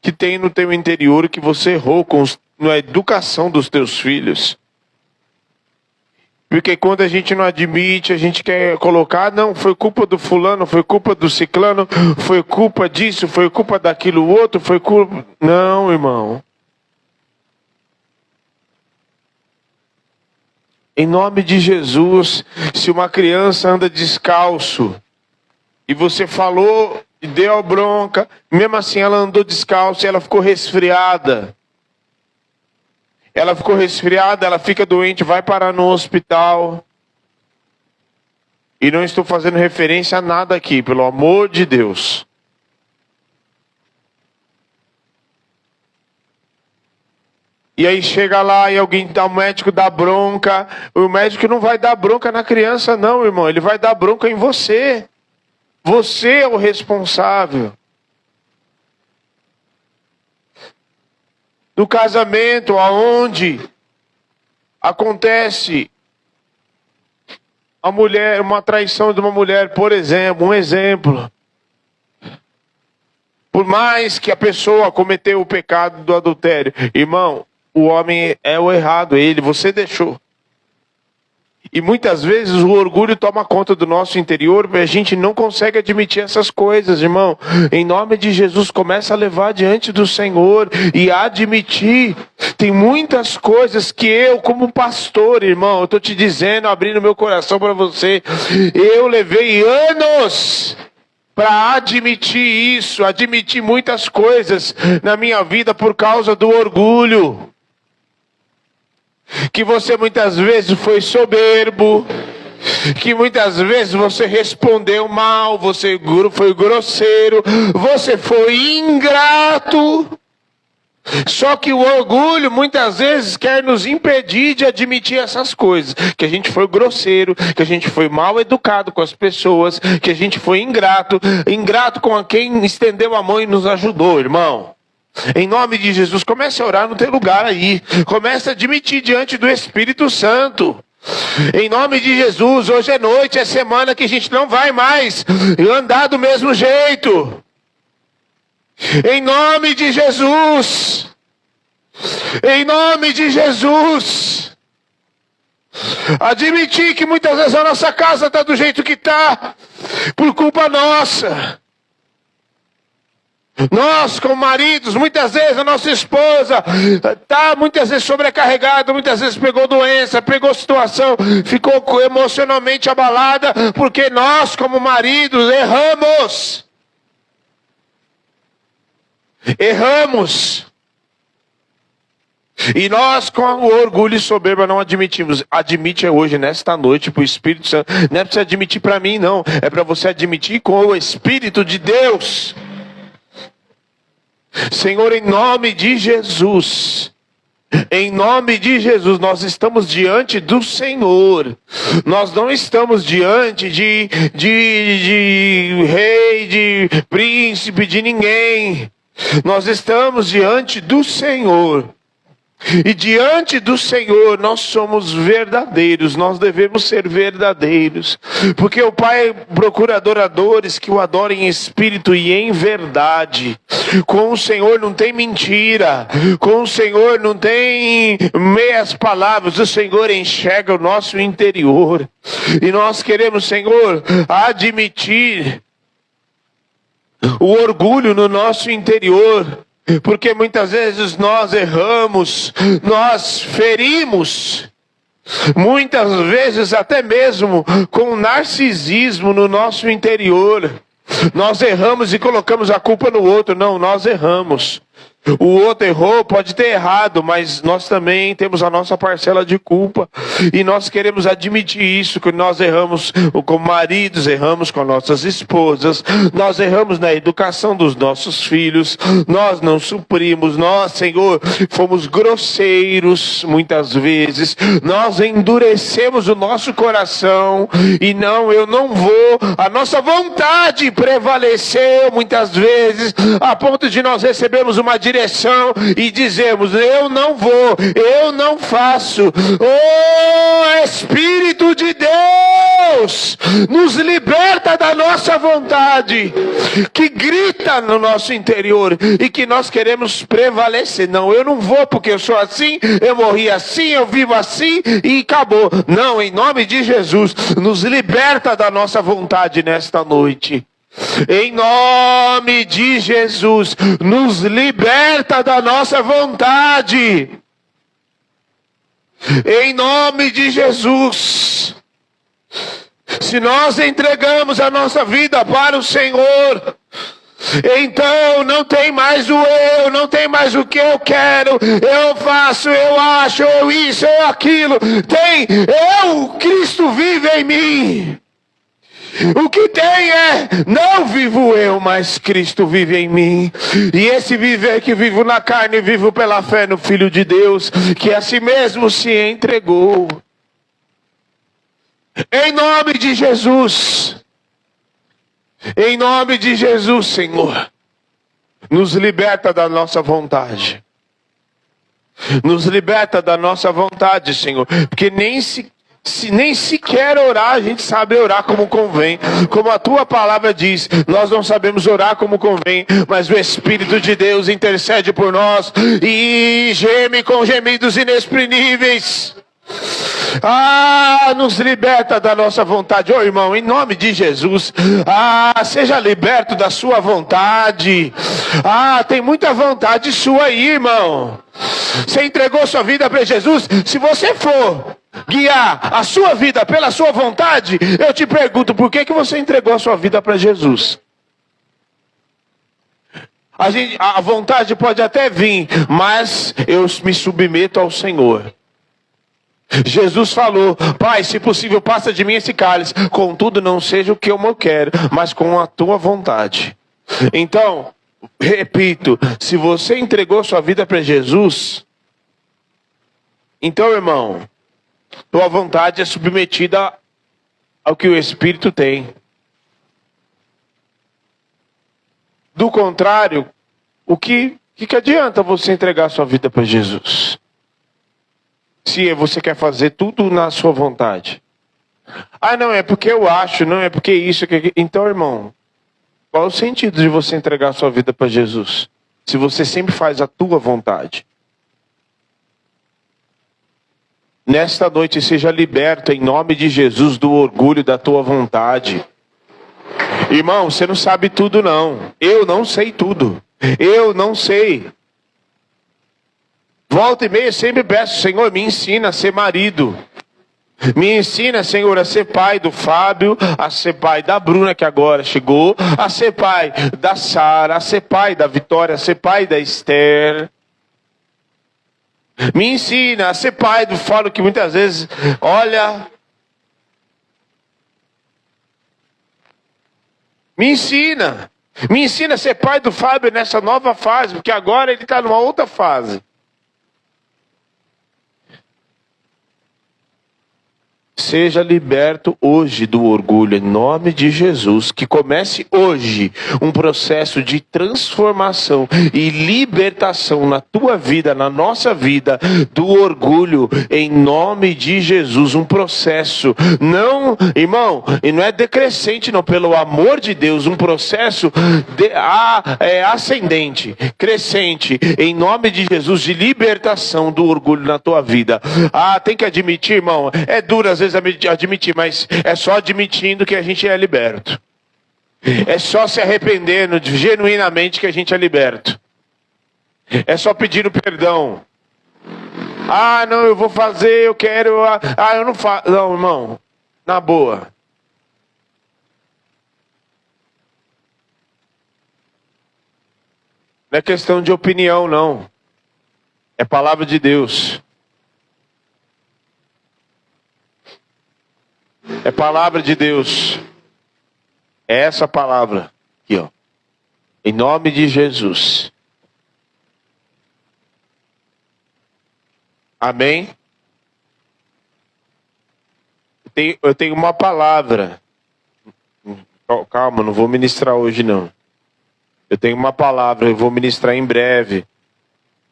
que tem no teu interior, que você errou na educação dos teus filhos. Porque quando a gente não admite, a gente quer colocar, não, foi culpa do fulano, foi culpa do ciclano, foi culpa disso, foi culpa daquilo outro, foi culpa... Não, irmão. Em nome de Jesus, se uma criança anda descalço, e você falou e deu bronca, mesmo assim ela andou descalço e ela ficou resfriada. Ela ficou resfriada, ela fica doente, vai parar no hospital. E não estou fazendo referência a nada aqui, pelo amor de Deus. E aí chega lá e o médico dá bronca. O médico não vai dar bronca na criança não, irmão. Ele vai dar bronca em você. Você é o responsável. No casamento, aonde acontece uma traição de uma mulher, por exemplo, um exemplo. Por mais que a pessoa cometeu o pecado do adultério, irmão, o homem é o errado, você deixou. E muitas vezes o orgulho toma conta do nosso interior e a gente não consegue admitir essas coisas, irmão. Em nome de Jesus, começa a levar diante do Senhor e admitir. Tem muitas coisas que eu, como pastor, irmão, eu estou te dizendo, abrindo meu coração para você, eu levei anos para admitir isso, admitir muitas coisas na minha vida por causa do orgulho. Que você muitas vezes foi soberbo, que muitas vezes você respondeu mal, você foi grosseiro, você foi ingrato. Só que o orgulho muitas vezes quer nos impedir de admitir essas coisas. Que a gente foi grosseiro, que a gente foi mal educado com as pessoas, que a gente foi ingrato com quem estendeu a mão e nos ajudou, irmão. Em nome de Jesus, comece a orar no teu lugar aí. Comece a admitir diante do Espírito Santo. Em nome de Jesus, hoje é noite, é semana que a gente não vai mais andar do mesmo jeito. Em nome de Jesus. Em nome de Jesus. Admitir que muitas vezes a nossa casa está do jeito que está, por culpa nossa. Nós, como maridos, muitas vezes a nossa esposa está muitas vezes sobrecarregada, muitas vezes pegou doença, pegou situação, ficou emocionalmente abalada, porque nós, como maridos, erramos. Erramos. E nós, com o orgulho e soberba, não admitimos. Admite hoje, nesta noite, para o Espírito Santo. Não é para você admitir para mim, não. É para você admitir com o Espírito de Deus. Senhor, em nome de Jesus, em nome de Jesus, nós estamos diante do Senhor. Nós não estamos diante de rei, de príncipe, de ninguém. Nós estamos diante do Senhor. E diante do Senhor nós somos verdadeiros, nós devemos ser verdadeiros, porque o Pai procura adoradores que o adorem em espírito e em verdade. Com o Senhor não tem mentira, com o Senhor não tem meias palavras, o Senhor enxerga o nosso interior. E nós queremos, Senhor, admitir o orgulho no nosso interior. Porque muitas vezes nós erramos, nós ferimos, muitas vezes até mesmo com narcisismo no nosso interior. Nós erramos e colocamos a culpa no outro. Não, nós erramos. O outro errou, pode ter errado, mas nós também temos a nossa parcela de culpa. E nós queremos admitir isso, que nós erramos como maridos, erramos com nossas esposas, nós erramos na educação dos nossos filhos, nós não suprimos, nós, Senhor, fomos grosseiros muitas vezes, nós endurecemos o nosso coração, e não, eu não vou, a nossa vontade prevaleceu muitas vezes, a ponto de nós recebermos uma direção e dizemos, eu não vou, eu não faço. Oh, Espírito de Deus, nos liberta da nossa vontade, que grita no nosso interior, e que nós queremos prevalecer. Não, eu não vou porque eu sou assim, eu morri assim, eu vivo assim e acabou. Não, em nome de Jesus, nos liberta da nossa vontade nesta noite. Em nome de Jesus, nos liberta da nossa vontade. Em nome de Jesus. Se nós entregamos a nossa vida para o Senhor, então não tem mais o eu, não tem mais o que eu quero, eu faço, eu acho, eu isso, eu aquilo. Tem eu, Cristo vive em mim. O que tem é, não vivo eu, mas Cristo vive em mim. E esse viver que vivo na carne, vivo pela fé no Filho de Deus, que a si mesmo se entregou. Em nome de Jesus. Em nome de Jesus, Senhor. Nos liberta da nossa vontade. Nos liberta da nossa vontade, Senhor. Porque nem sequer orar, a gente sabe orar como convém. Como a tua palavra diz, nós não sabemos orar como convém, mas o Espírito de Deus intercede por nós e geme com gemidos inexprimíveis. Nos liberta da nossa vontade. Ô irmão, em nome de Jesus, seja liberto da sua vontade. Tem muita vontade sua aí, irmão. Você entregou sua vida para Jesus? Se você for guiar a sua vida pela sua vontade, eu te pergunto, por que você entregou a sua vida para Jesus? A vontade pode até vir, mas eu me submeto ao Senhor. Jesus falou, Pai, se possível passa de mim esse cálice, contudo não seja o que eu quero, mas com a tua vontade. Então, Repito, se você entregou sua vida para Jesus, então, irmão, tua vontade é submetida ao que o Espírito tem. Do contrário, o que adianta você entregar sua vida para Jesus? Se você quer fazer tudo na sua vontade. Ah, não, é porque eu acho, não, é porque isso, então, irmão, qual é o sentido de você entregar sua vida para Jesus? Se você sempre faz a tua vontade. Nesta noite seja liberto em nome de Jesus do orgulho da tua vontade. Irmão, você não sabe tudo não. Eu não sei tudo. Eu não sei. Volta e meia eu sempre peço, Senhor, me ensina a ser marido. Me ensina, Senhor, a ser pai do Fábio, a ser pai da Bruna, que agora chegou, a ser pai da Sara, a ser pai da Vitória, a ser pai da Esther. Me ensina a ser pai do Fábio, que muitas vezes, olha... Me ensina a ser pai do Fábio nessa nova fase, porque agora ele está numa outra fase. Seja liberto hoje do orgulho, em nome de Jesus. Que comece hoje um processo de transformação e libertação na tua vida, na nossa vida, do orgulho, em nome de Jesus. Um processo, não, irmão, e não é decrescente, não, pelo amor de Deus, um processo ascendente, crescente, em nome de Jesus, de libertação do orgulho na tua vida. Ah, tem que admitir, irmão, é duro às vezes admitir, mas é só admitindo que a gente é liberto. É só se arrependendo genuinamente que a gente é liberto. É só pedindo perdão. Ah, não, eu vou fazer, eu quero. Ah, eu não faço. Não, irmão, na boa. Não é questão de opinião, não. É palavra de Deus. É palavra de Deus. É essa palavra aqui, ó. Em nome de Jesus. Amém? Eu tenho uma palavra. Calma, não vou ministrar hoje não. Eu tenho uma palavra, eu vou ministrar em breve.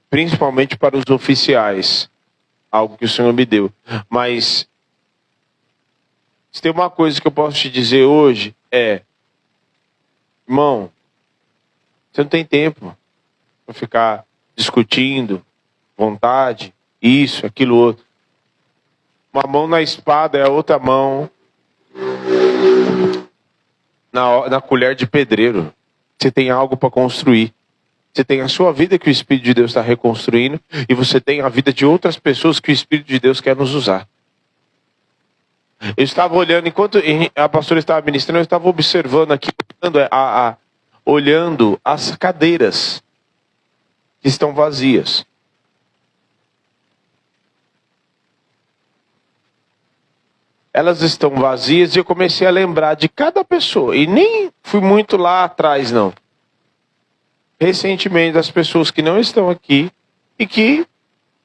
Principalmente para os oficiais. Algo que o Senhor me deu. Mas se tem uma coisa que eu posso te dizer hoje irmão, você não tem tempo para ficar discutindo vontade, isso, aquilo, outro. Uma mão na espada é a outra mão na colher de pedreiro. Você tem algo para construir. Você tem a sua vida que o Espírito de Deus está reconstruindo e você tem a vida de outras pessoas que o Espírito de Deus quer nos usar. Eu estava olhando, enquanto a pastora estava ministrando, eu estava observando aqui, olhando as cadeiras que estão vazias. Elas estão vazias e eu comecei a lembrar de cada pessoa. E nem fui muito lá atrás, não. Recentemente, das pessoas que não estão aqui e que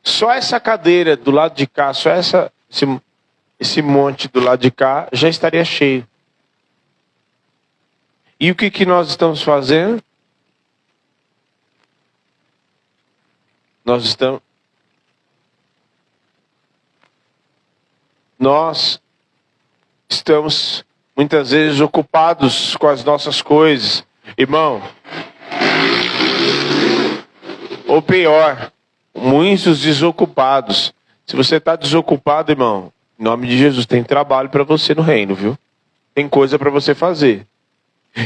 só essa cadeira do lado de cá, só esse monte do lado de cá já estaria cheio. E o que nós estamos fazendo? Nós estamos muitas vezes ocupados com as nossas coisas. Irmão, ou pior, muitos desocupados. Se você está desocupado, irmão, em nome de Jesus, tem trabalho para você no reino, viu? Tem coisa para você fazer.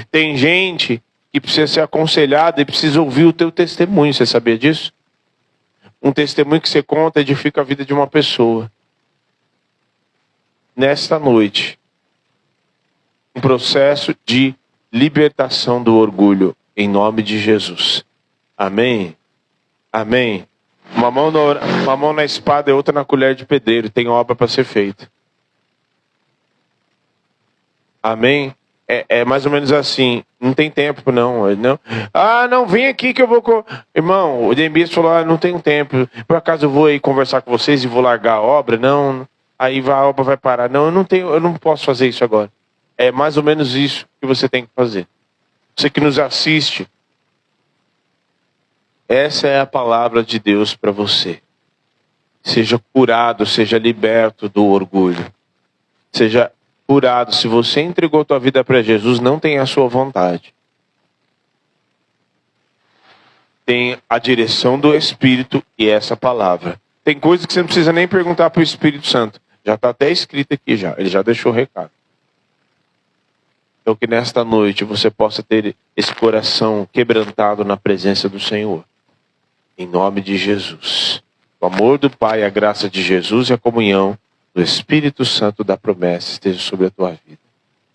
Tem gente que precisa ser aconselhada e precisa ouvir o teu testemunho. Você sabia disso? Um testemunho que você conta edifica a vida de uma pessoa. Nesta noite, um processo de libertação do orgulho, em nome de Jesus. Amém? Amém? Uma mão na espada e outra na colher de pedreiro. Tem obra para ser feita. Amém? é mais ou menos assim. Não tem tempo, não. Não, vem aqui que eu vou... Irmão, o Dembis falou, não tenho tempo. Por acaso eu vou aí conversar com vocês e vou largar a obra? Não. Aí a obra vai parar. Não, eu não posso fazer isso agora. É mais ou menos isso que você tem que fazer. Você que nos assiste, essa é a palavra de Deus para você. Seja curado, seja liberto do orgulho. Seja curado. Se você entregou tua vida para Jesus, não tem a sua vontade. Tem a direção do Espírito e essa palavra. Tem coisas que você não precisa nem perguntar para o Espírito Santo. Já está até escrito aqui já. Ele já deixou o recado. Então que nesta noite você possa ter esse coração quebrantado na presença do Senhor. Em nome de Jesus. O amor do Pai, a graça de Jesus e a comunhão do Espírito Santo da promessa esteja sobre a tua vida.